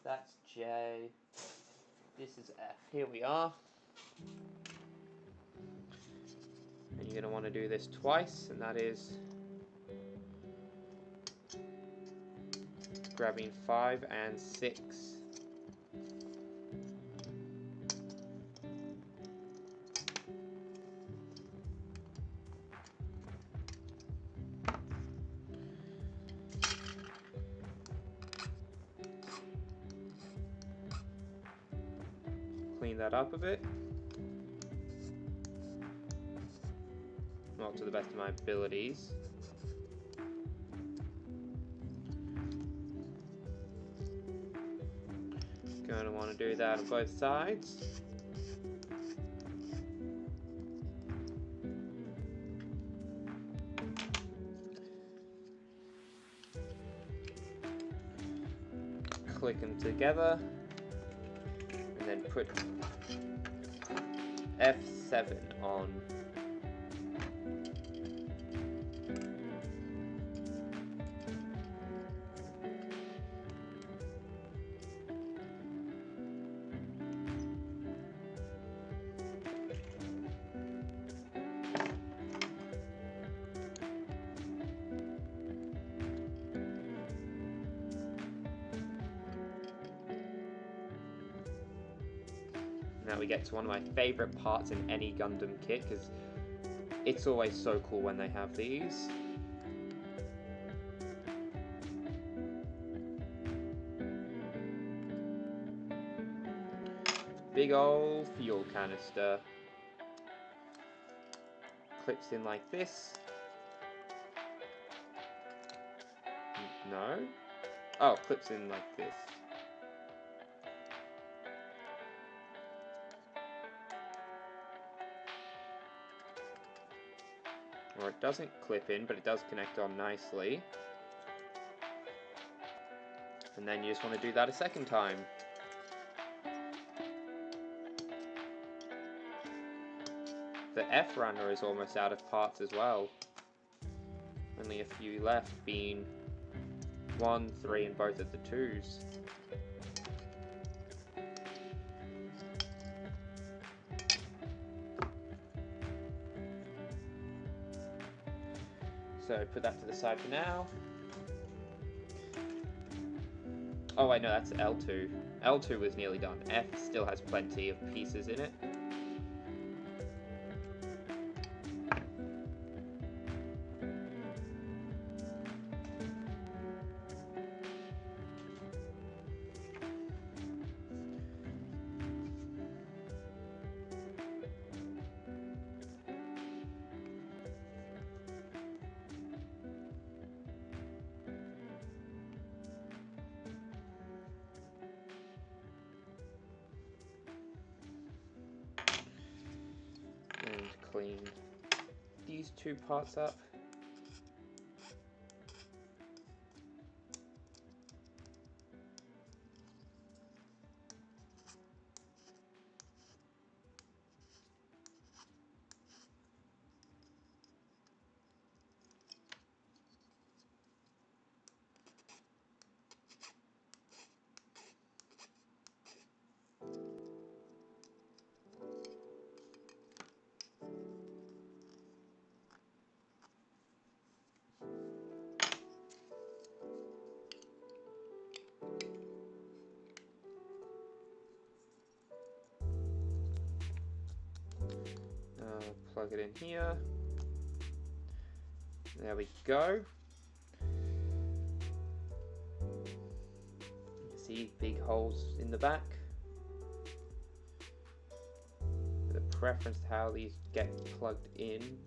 That's J. This is F. Here we are. And you're going to want to do this twice, and that is grabbing 5 and 6. Clean that up a bit. Well, to the best of my abilities. Going to want to do that on both sides. Click them together. And then put F7 on. Now we get to one of my favourite parts in any Gundam kit, because it's always so cool when they have these. Big old fuel canister. Clips in like this. No? Oh, clips in like this. Or it doesn't clip in, but it does connect on nicely. And then you just want to do that a second time. The F runner is almost out of parts as well. Only a few left, being 1, 3, and both of the 2s. So put that to the side for now. Oh wait, no, that's L2. L2 was nearly done. F still has plenty of pieces in it. Clean these 2 parts up. Plug it in here. There we go. See, big holes in the back. With a preference to how these get plugged in.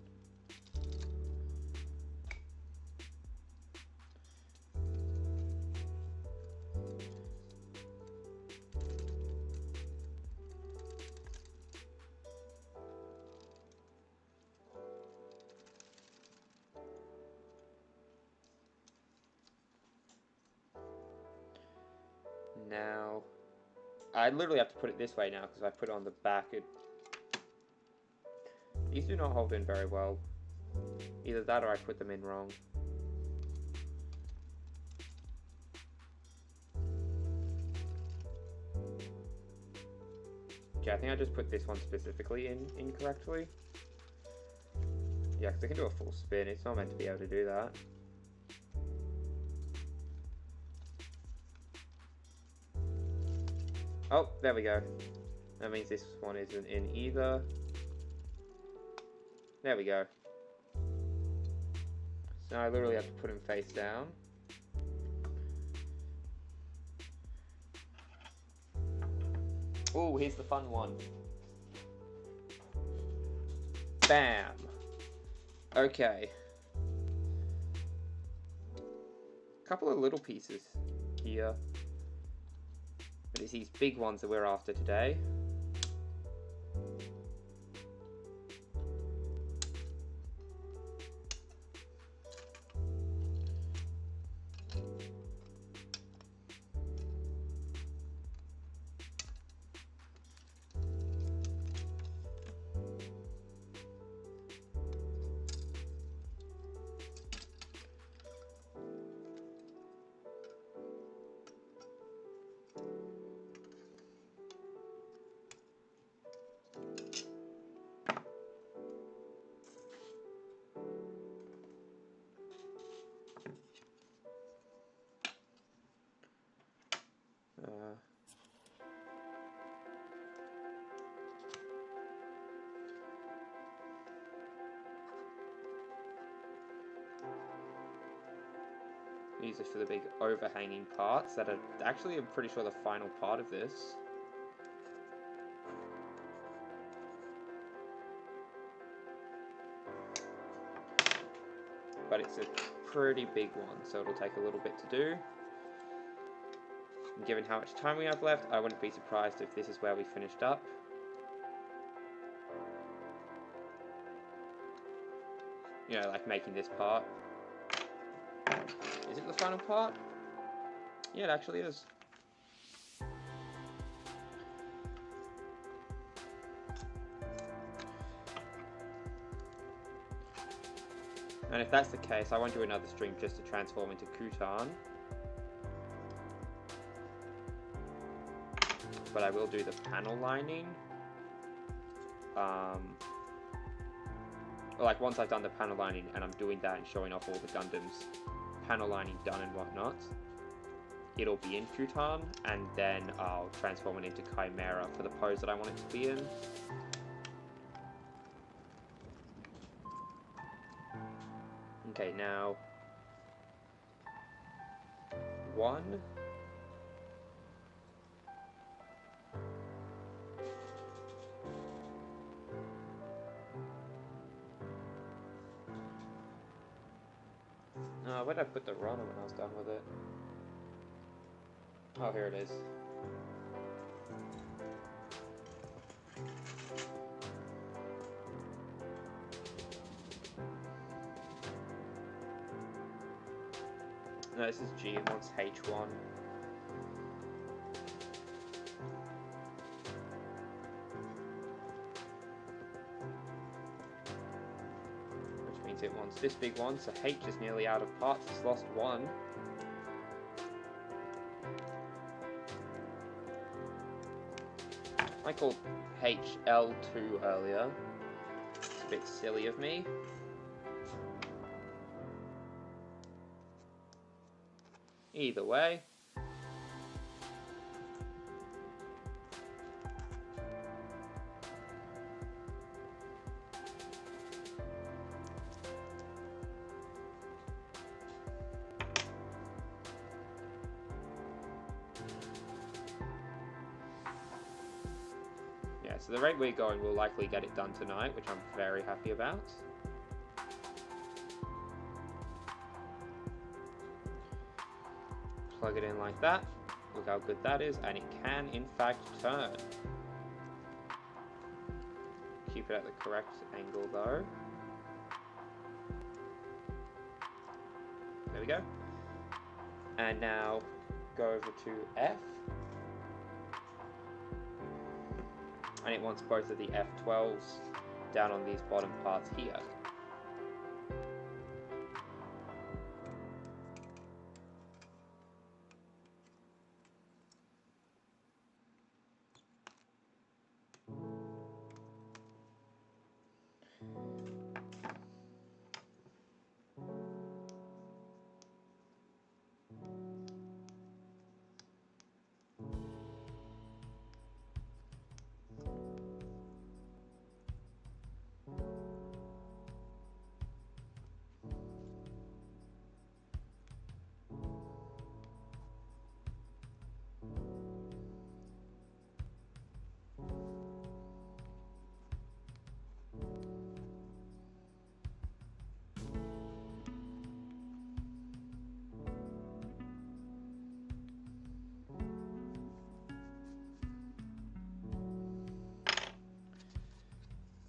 Now, I literally have to put it this way now because if I put it on the back, these do not hold in very well. Either that or I put them in wrong. Yeah, I think I just put this one specifically in incorrectly. Yeah, because I can do a full spin. It's not meant to be able to do that. Oh, there we go. That means this one isn't in either. There we go. So I literally have to put him face down. Oh, here's the fun one. Bam! Okay. Couple of little pieces here. But it's these big ones that we're after today. These are for the big overhanging parts that are actually, I'm pretty sure, the final part of this. But it's a pretty big one, so it'll take a little bit to do. And given how much time we have left, I wouldn't be surprised if this is where we finished up. You know, like making this part. Is it the final part? Yeah, it actually is. And if that's the case, I won't do another stream just to transform into Kutan. But I will do the panel lining. Like once I've done the panel lining and I'm doing that and showing off all the Gundams, panel lining done and whatnot, it'll be in Kutan, and then I'll transform it into Chimera for the pose that I want it to be in. Okay, now 1. Where did I put the runner when I was done with it? Oh, here it is. No, this is G and what's H1. Which means it wants this big one, so H is nearly out of parts, it's lost 1. I called HL2 earlier. It's a bit silly of me. Either way. Yeah, so the rate we're going will likely get it done tonight, which I'm very happy about. Plug it in like that. Look how good that is, and it can in fact turn. Keep it at the correct angle though. There we go. And now go over to F. And it wants both of the F12s down on these bottom parts here.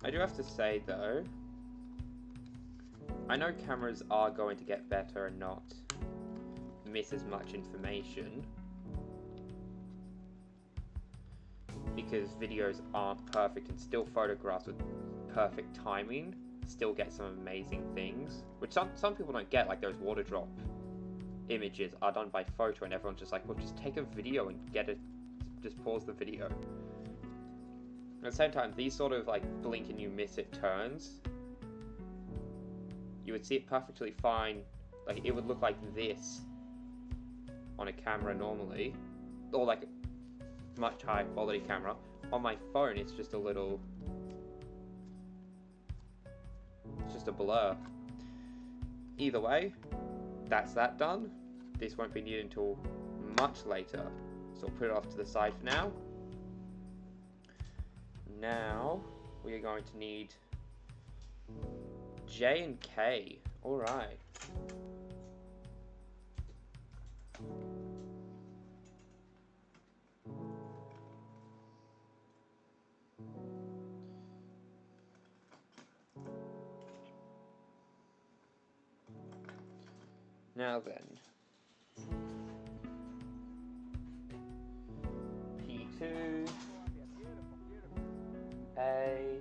I do have to say though, I know cameras are going to get better and not miss as much information, because videos aren't perfect and still photographs with perfect timing still get some amazing things, which some people don't get, like those water drop images are done by photo and everyone's just like, well, just take a video and get it, just pause the video. At the same time, these sort of like blink and you miss it turns, you would see it perfectly fine, like it would look like this on a camera normally, or like a much higher quality camera. On my phone it's just a little, it's just a blur. Either way, that's that done. This won't be needed until much later, so I'll put it off to the side for now. Now, we are going to need J and K. Alright. Now then. P2. A.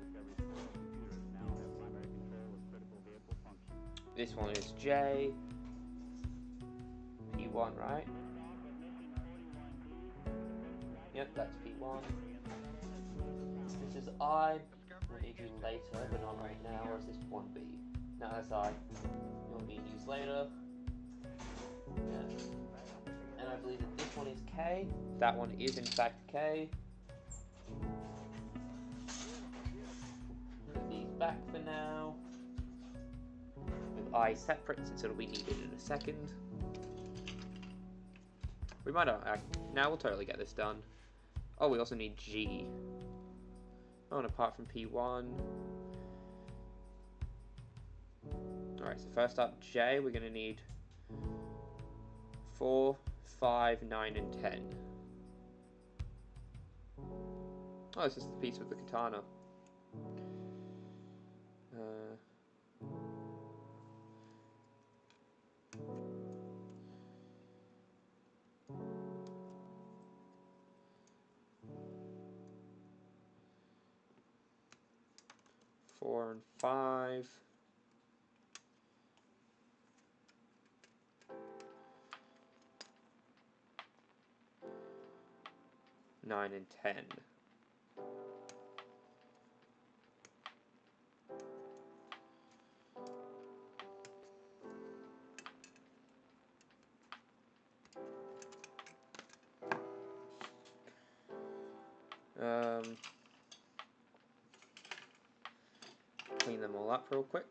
This one is J. P1, right? Yep, that's P1. This is I. We'll need you later, but not right now. Or is this 1B? No, that's I. You'll need used later. Yeah. And I believe that this one is K. That one is in fact K. Put these back for now. With I separate, since it'll be needed in a second. We might not. Now we'll totally get this done. Oh, we also need G. Oh, and apart from P1. Alright, so first up, J, we're going to need 4, 5, 9, and 10. Oh, this is the piece with the katana. 4 and 5. Nine and 10. Clean them all up real quick.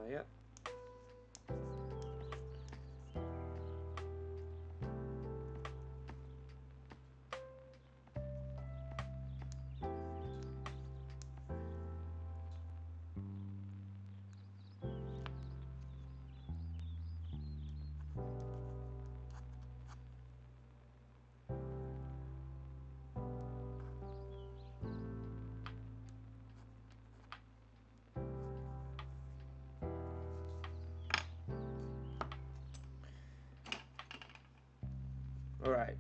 Yep. Alright,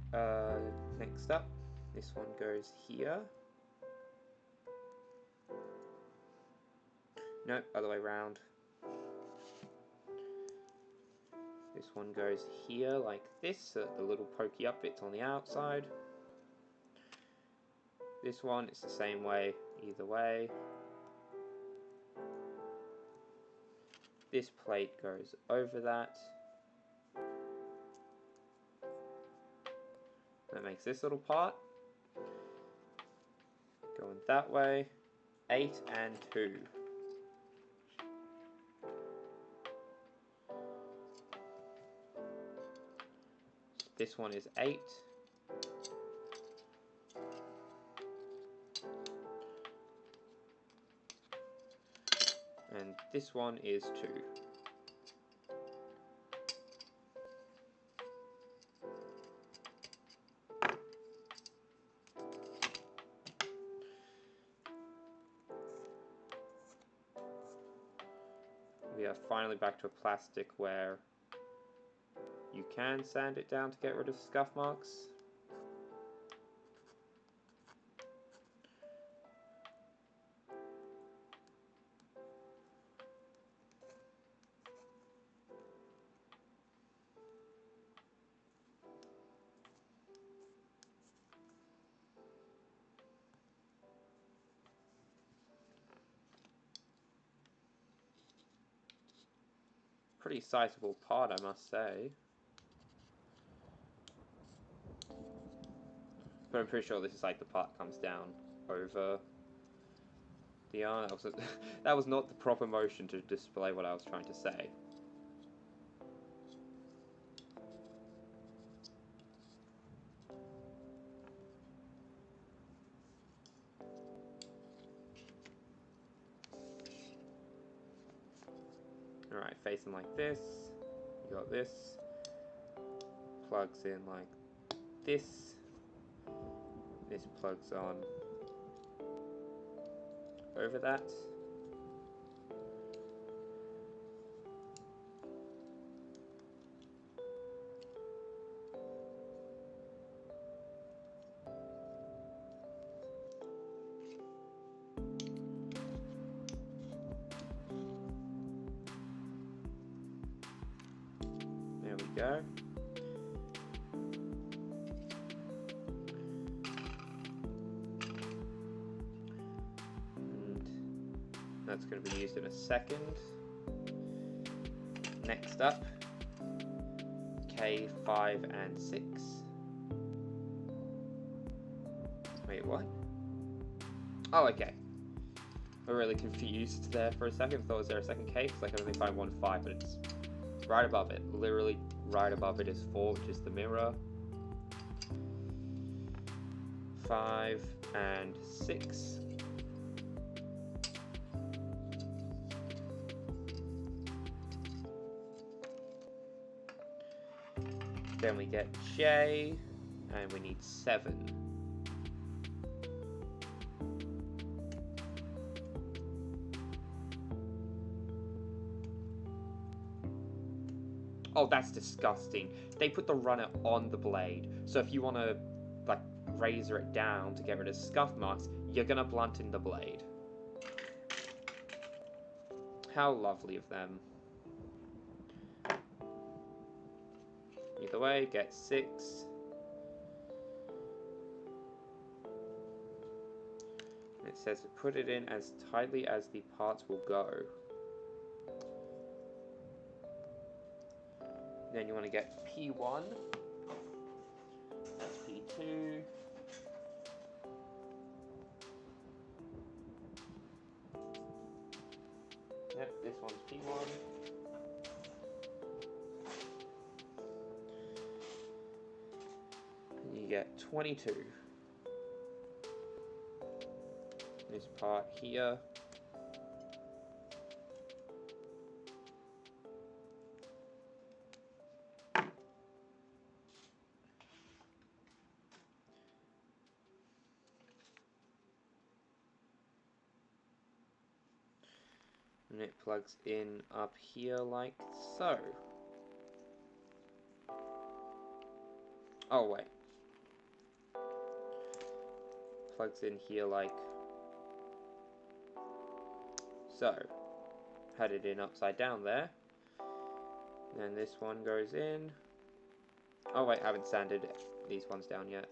next up, this one goes here. Nope, other way around. This one goes here like this, so that the little pokey up bit's on the outside. This one is the same way, either way. This plate goes over that. That makes this little part. Going that way. 8 and 2. This one is 8. And this one is 2. We are finally back to a plastic where you can sand it down to get rid of scuff marks. Pretty sizable part, I must say. But I'm pretty sure this is like the part comes down over the arm. That was not the proper motion to display what I was trying to say. Alright, facing like this. You got this. Plugs in like this. This plugs on over that. There we go. That's going to be used in a second. Next up, K5 and 6. Wait, what? Oh, okay. I'm really confused there for a second. I thought, was there a second K? Because I can only find 1 5, but it's right above it. Literally right above it is 4, which is the mirror. 5 and 6. Then we get J, and we need 7. Oh, that's disgusting. They put the runner on the blade, so if you want to, like, razor it down to get rid of scuff marks, you're gonna blunten the blade. How lovely of them. Either way, get 6. And it says to put it in as tightly as the parts will go. Then you want to get P1. That's P2. Yep, this one's P1. You get 22. This part here. And it plugs in up here like so. Oh wait. Plugs in here like so. Had it in upside down there. Then this one goes in. Oh wait, haven't sanded these ones down yet.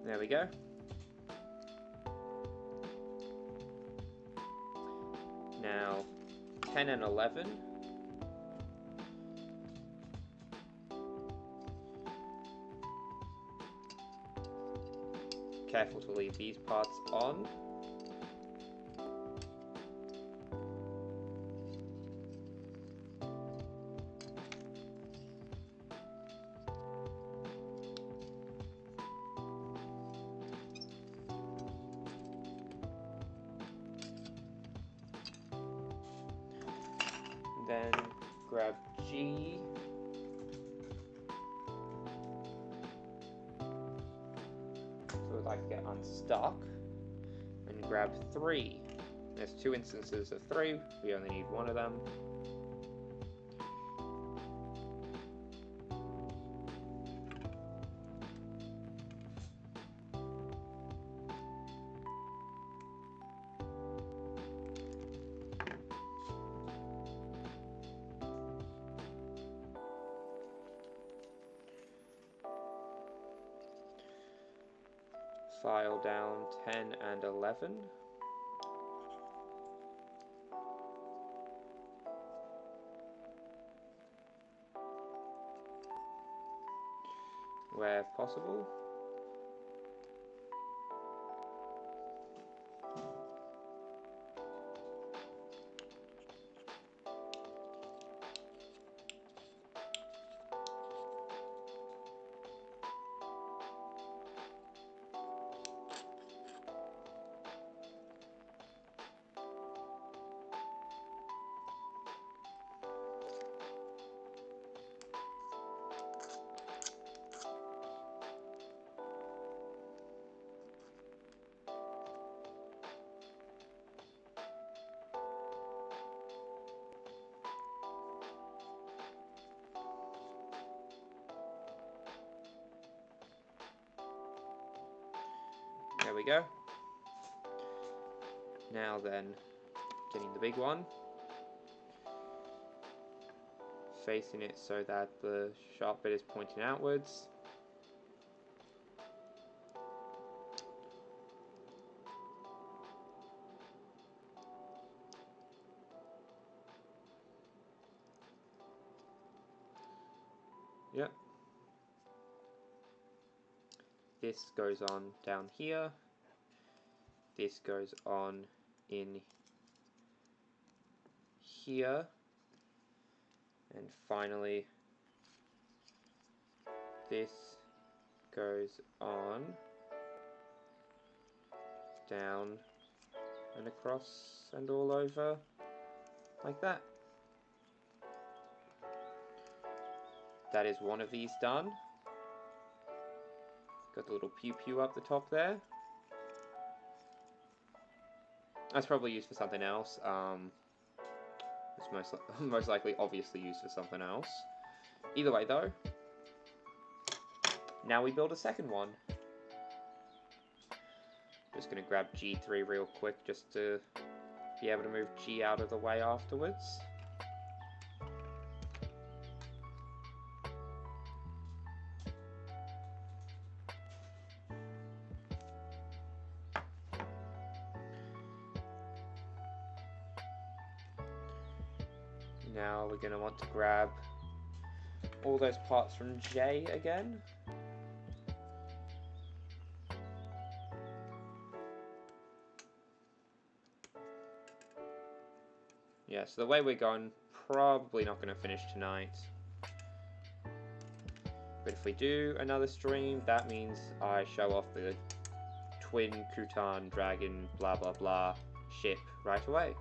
There we go. Now, 10 and 11. Careful to leave these parts on. Then grab G. So we'd like to get unstuck. And grab 3. There's 2 instances of 3. We only need 1 of them. File down 10 and 11. where possible. There we go. Now then, getting the big one, facing it so that the sharp bit is pointing outwards. Yep. This goes on down here. This goes on in here. And finally, this goes on down and across and all over like that. That is one of these done. Got the little pew pew up the top there. That's probably used for something else. It's most likely obviously used for something else. Either way though, now we build a second one. Just gonna grab G3 real quick just to be able to move G out of the way afterwards. Now we're going to want to grab all those parts from J again. Yeah, so the way we're going, probably not going to finish tonight. But if we do another stream, that means I show off the twin Kutan dragon blah blah blah ship right away.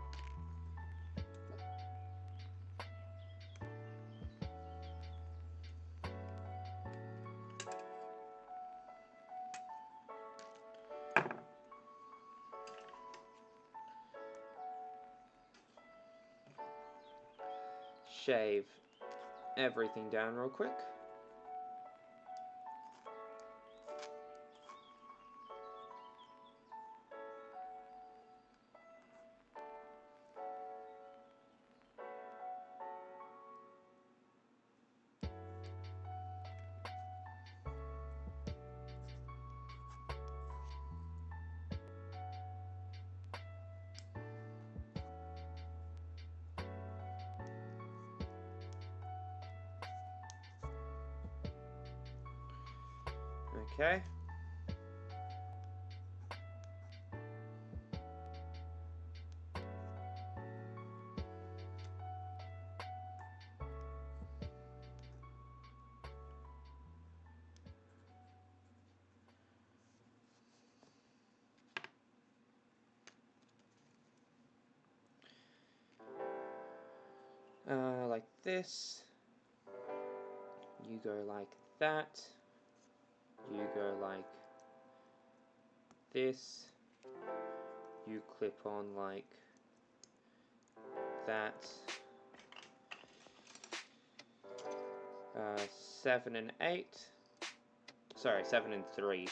Shave everything down real quick. Okay. Like this. You go like that. You go like this. You clip on like that. 7 and 8. Sorry, 7 and 3.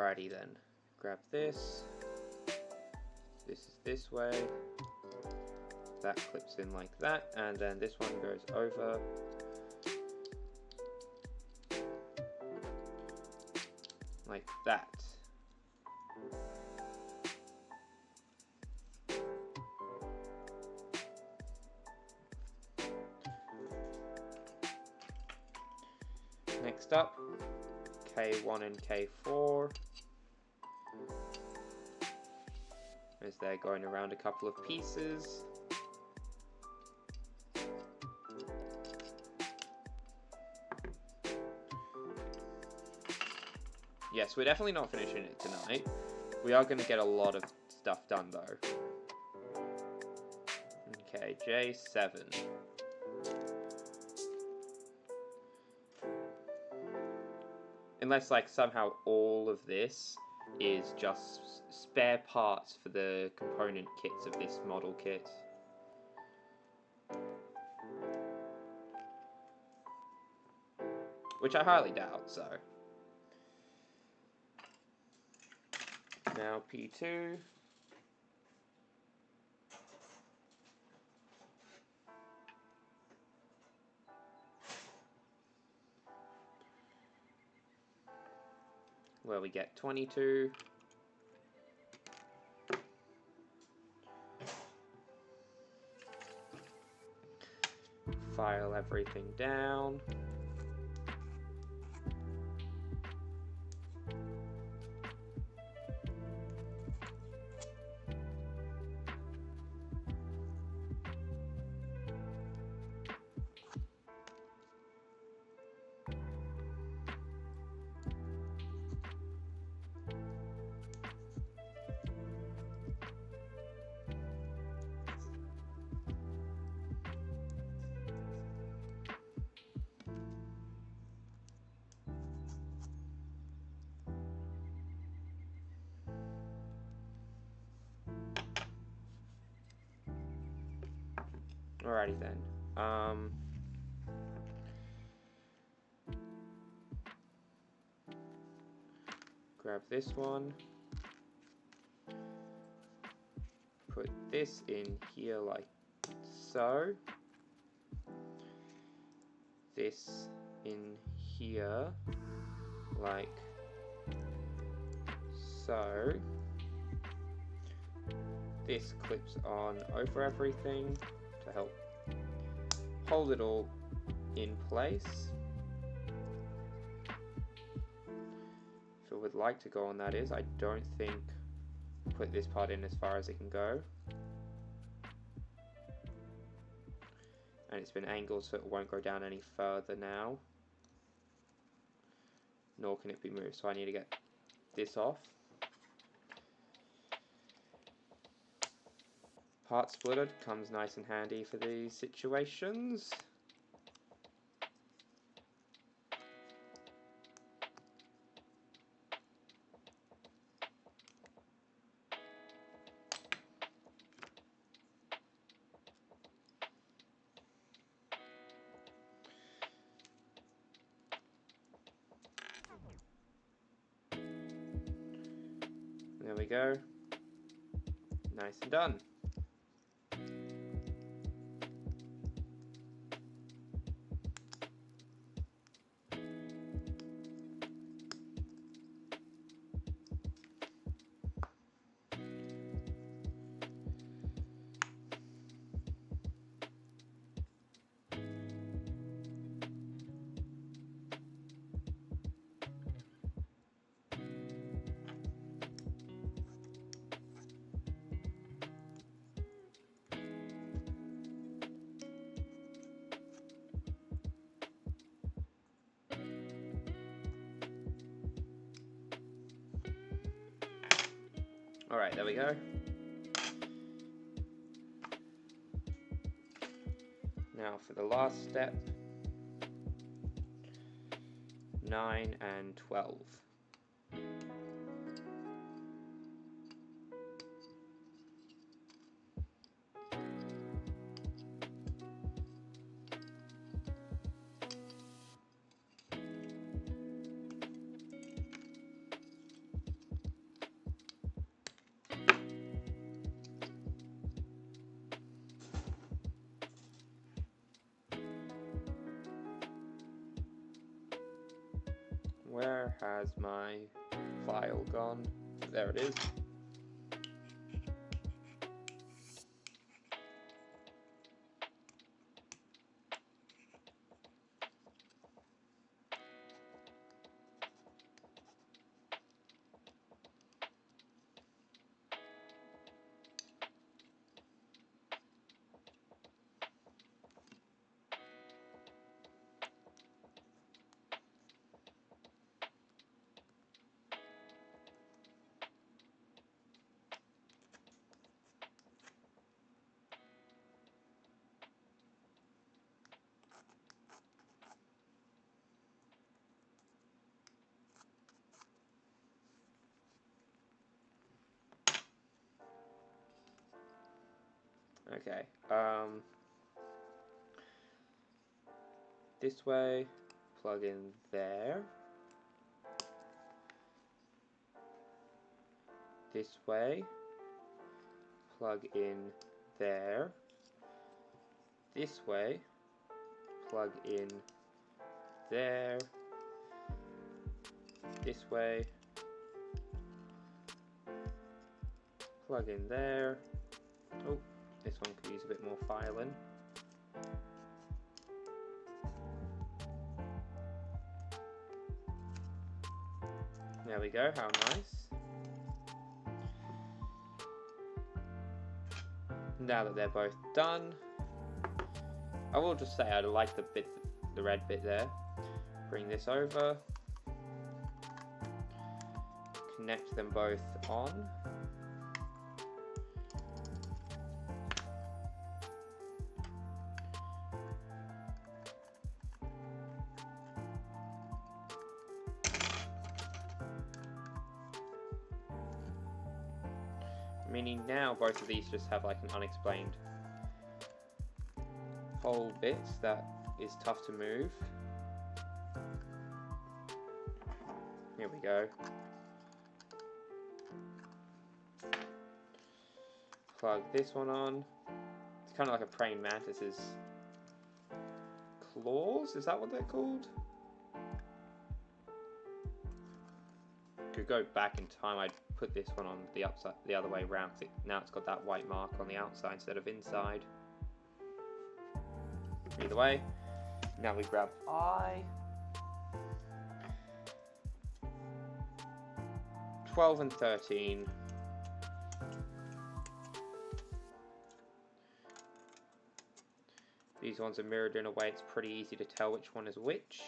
Alrighty then, grab this. This is this way. That clips in like that, and then this one goes over. Like that. Next up, K1 and K4. As they're going around a couple of pieces. Yes, we're definitely not finishing it tonight. We are going to get a lot of stuff done though. Okay, J7. Unless like somehow all of this is just spare parts for the component kits of this model kit. Which I highly doubt, so. Now P2. Where we get 22. File everything down. Alrighty then. Grab this one. Put this in here like so. This in here like so. This clips on over everything to help hold it all in place. If it would like to go on, that is. I don't think put this part in as far as it can go. And it's been angled so it won't go down any further now. Nor can it be moved, so I need to get this off. Part splitted comes nice and handy for these situations. There we go. Nice and done. Alright, there we go. Now for the last step, 9 and 12. Where has my file gone? There it is. Okay, this way, plug in there. This way, plug in there. This way, plug in there. This way, plug in there. Oh, this one could use a bit more filing. There we go, how nice. Now that they're both done, I will just say I like the red bit there. Bring this over. Connect them both on. Meaning now both of these just have like an unexplained whole bit that is tough to move. Here we go. Plug this one on. It's kind of like a praying mantis's claws, is that what they're called? Could go back in time, I'd put this one on the upside, the other way around. Now it's got that white mark on the outside instead of inside. Either way, now we grab I. 12 and 13. These ones are mirrored in a way it's pretty easy to tell which one is which.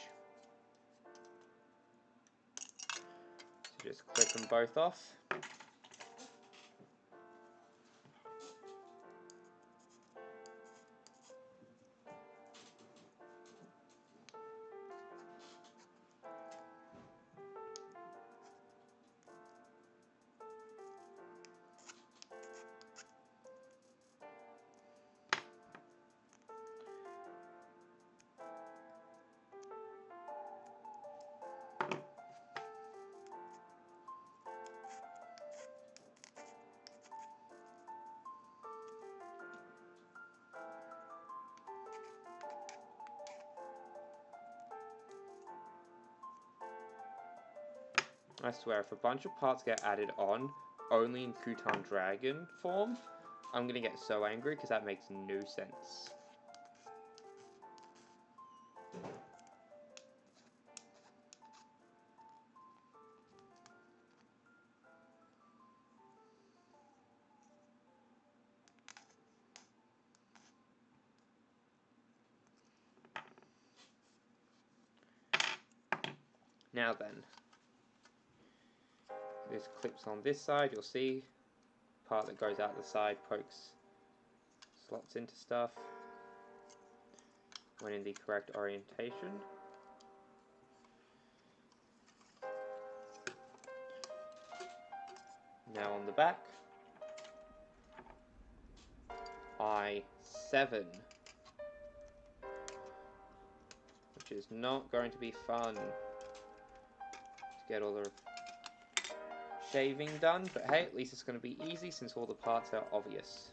So just click them both off. I swear, if a bunch of parts get added on, only in Kutan Dragon form, I'm gonna get so angry because that makes no sense. Now then, this clips on this side, you'll see, part that goes out the side pokes, slots into stuff, when in the correct orientation. Now on the back, I7, which is not going to be fun to get all the shaving done, but hey, at least it's going to be easy since all the parts are obvious.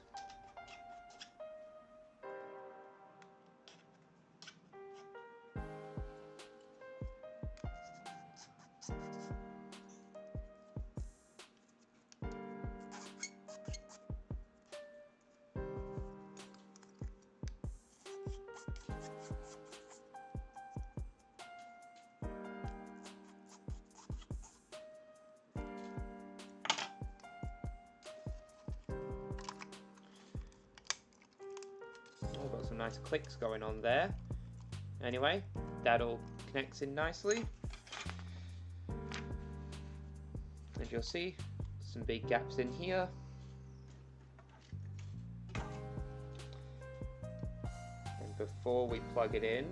some nice clicks going on there. Anyway, that all connects in nicely. And you'll see some big gaps in here. And before we plug it in,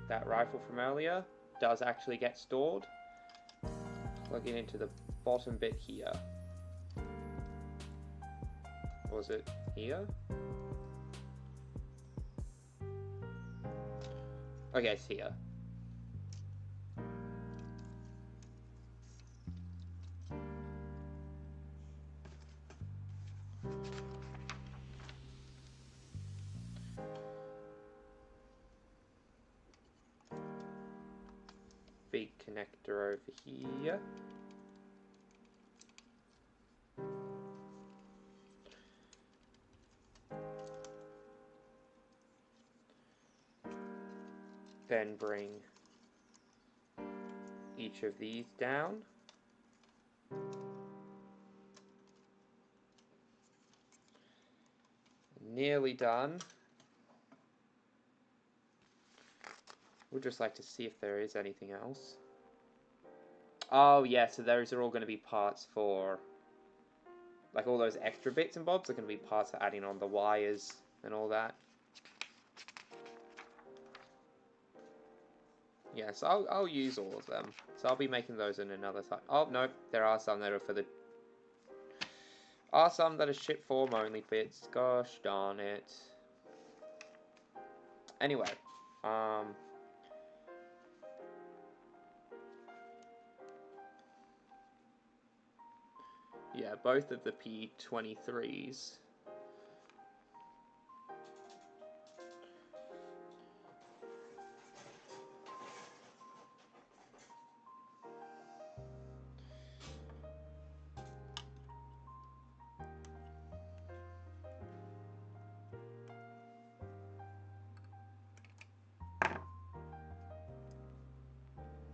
that rifle from earlier does actually get stored. Plug it into the bottom bit here. Was it here? Okay, it's here. Big connector over here. Then bring each of these down. Nearly done. We'd just like to see if there is anything else. Oh yeah, so those are all going to be parts for, like, all those extra bits and bobs are going to be parts for adding on the wires and all that. Yes, I'll use all of them. So I'll be making those in another time. Oh no, there are some that are for the. Are some that are ship form only bits. Gosh darn it. Anyway, yeah, both of the P23s.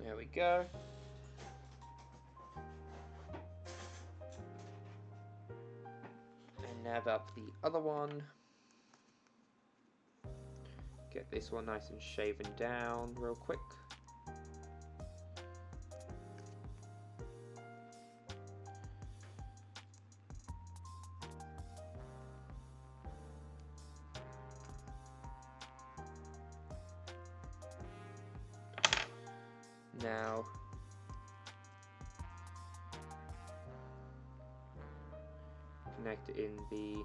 There we go. And nab up the other one. Get this one nice and shaven down real quick. Now, connect in the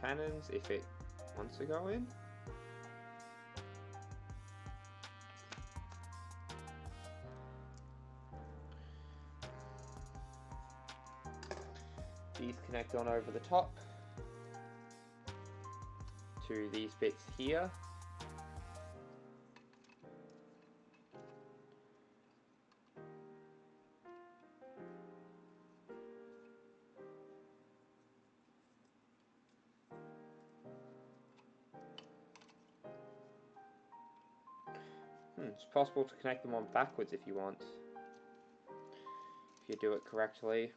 cannons if it wants to go in. These connect on over the top to these bits here. It's possible to connect them on backwards if you want. If you do it correctly.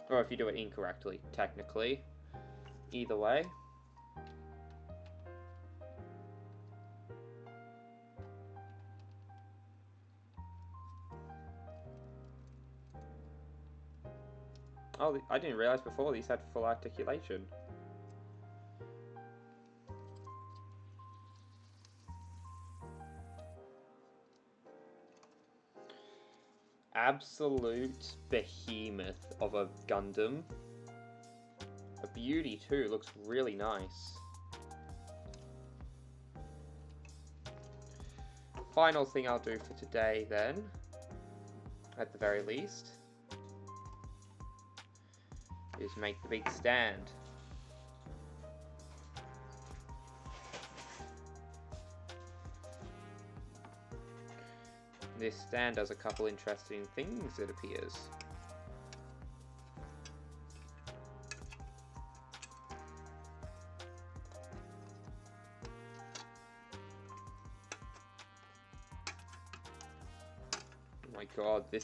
Or if you do it incorrectly, technically. Either way. Oh, I didn't realize before these had full articulation. Absolute behemoth of a Gundam. A beauty too, looks really nice. Final thing I'll do for today then, at the very least, is make the big stand. This stand does a couple interesting things, it appears. my god, this...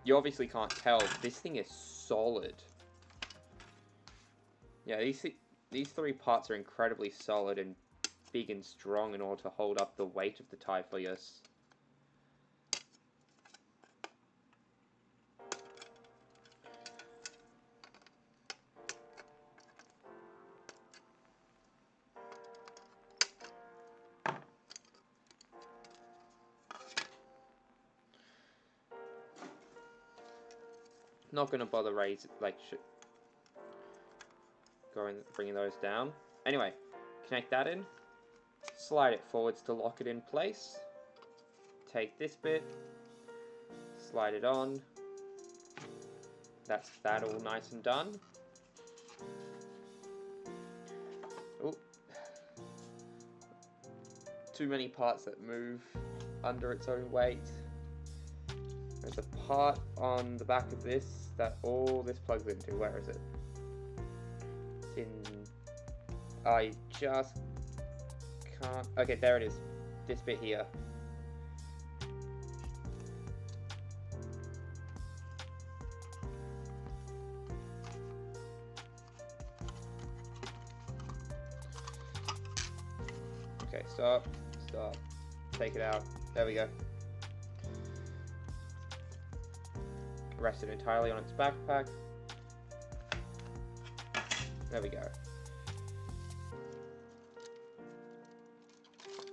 You obviously can't tell. This thing is solid. Yeah, these three parts are incredibly solid and big and strong in order to hold up the weight of the Typhoeus. Not gonna bother bringing those down. Anyway, connect that in. Slide it forwards to lock it in place. Take this bit. Slide it on. That's that all nice and done. Oh. Too many parts that move under its own weight. There's a part on the back of this that all this plugs into. Where is it? It's in... I just can't... Okay, there it is. This bit here. Okay, stop. Take it out. There we go. Rest it entirely on its backpack. There we go.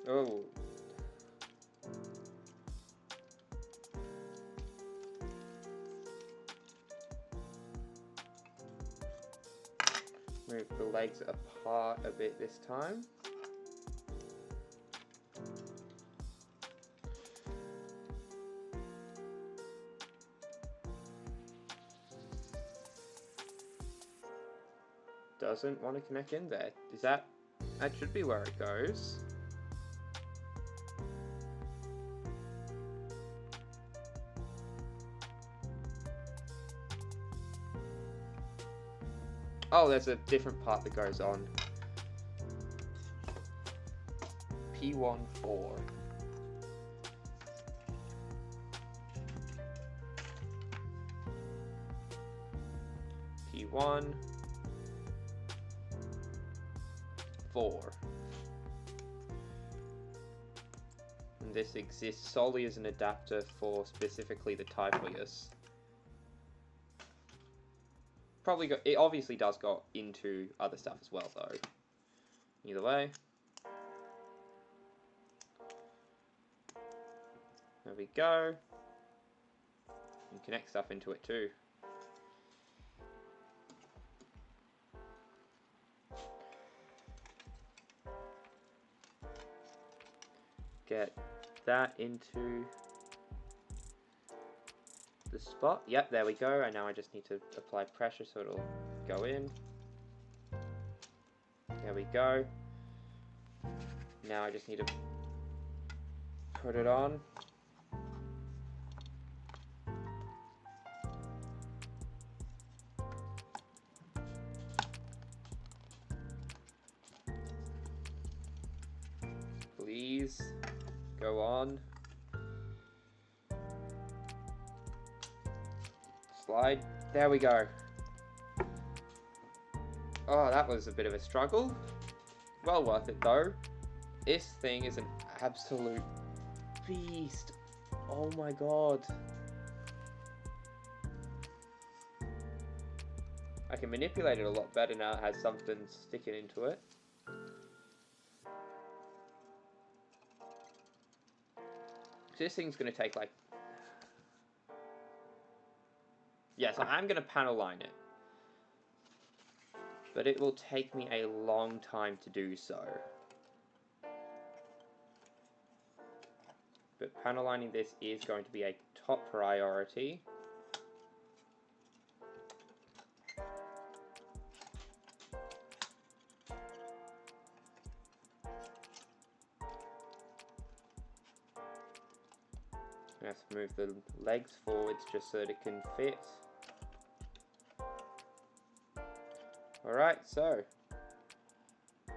Oh. Move the legs apart a bit this time. Doesn't want to connect in there. Is that should be where it goes. Oh, there's a different part that goes on. P14. P1. 4. And this exists solely as an adapter for specifically the Typhoeus. It obviously does go into other stuff as well, though. Either way. There we go. You can connect stuff into it too. Get that into the spot. Yep, there we go. And now I just need to apply pressure so it'll go in. There we go. Now I just need to put it on. Please. Go on. Slide. There we go. Oh, that was a bit of a struggle. Well worth it though. This thing is an absolute beast. Oh my god. I can manipulate it a lot better now it has something sticking into it. This thing's going to take like... Yes, I'm going to panel line it. But it will take me a long time to do so. But panel lining this is going to be a top priority. I have to move the legs forwards just so that it can fit. Alright, so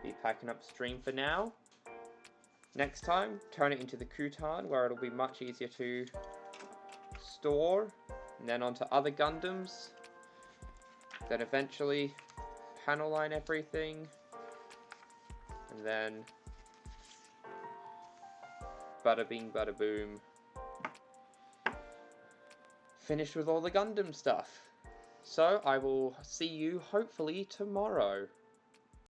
be packing up stream for now. Next time, turn it into the Kutan where it'll be much easier to store, and then onto other Gundams. Then eventually panel line everything, and then bada bing bada boom, finished with all the Gundam stuff. So I will see you hopefully tomorrow.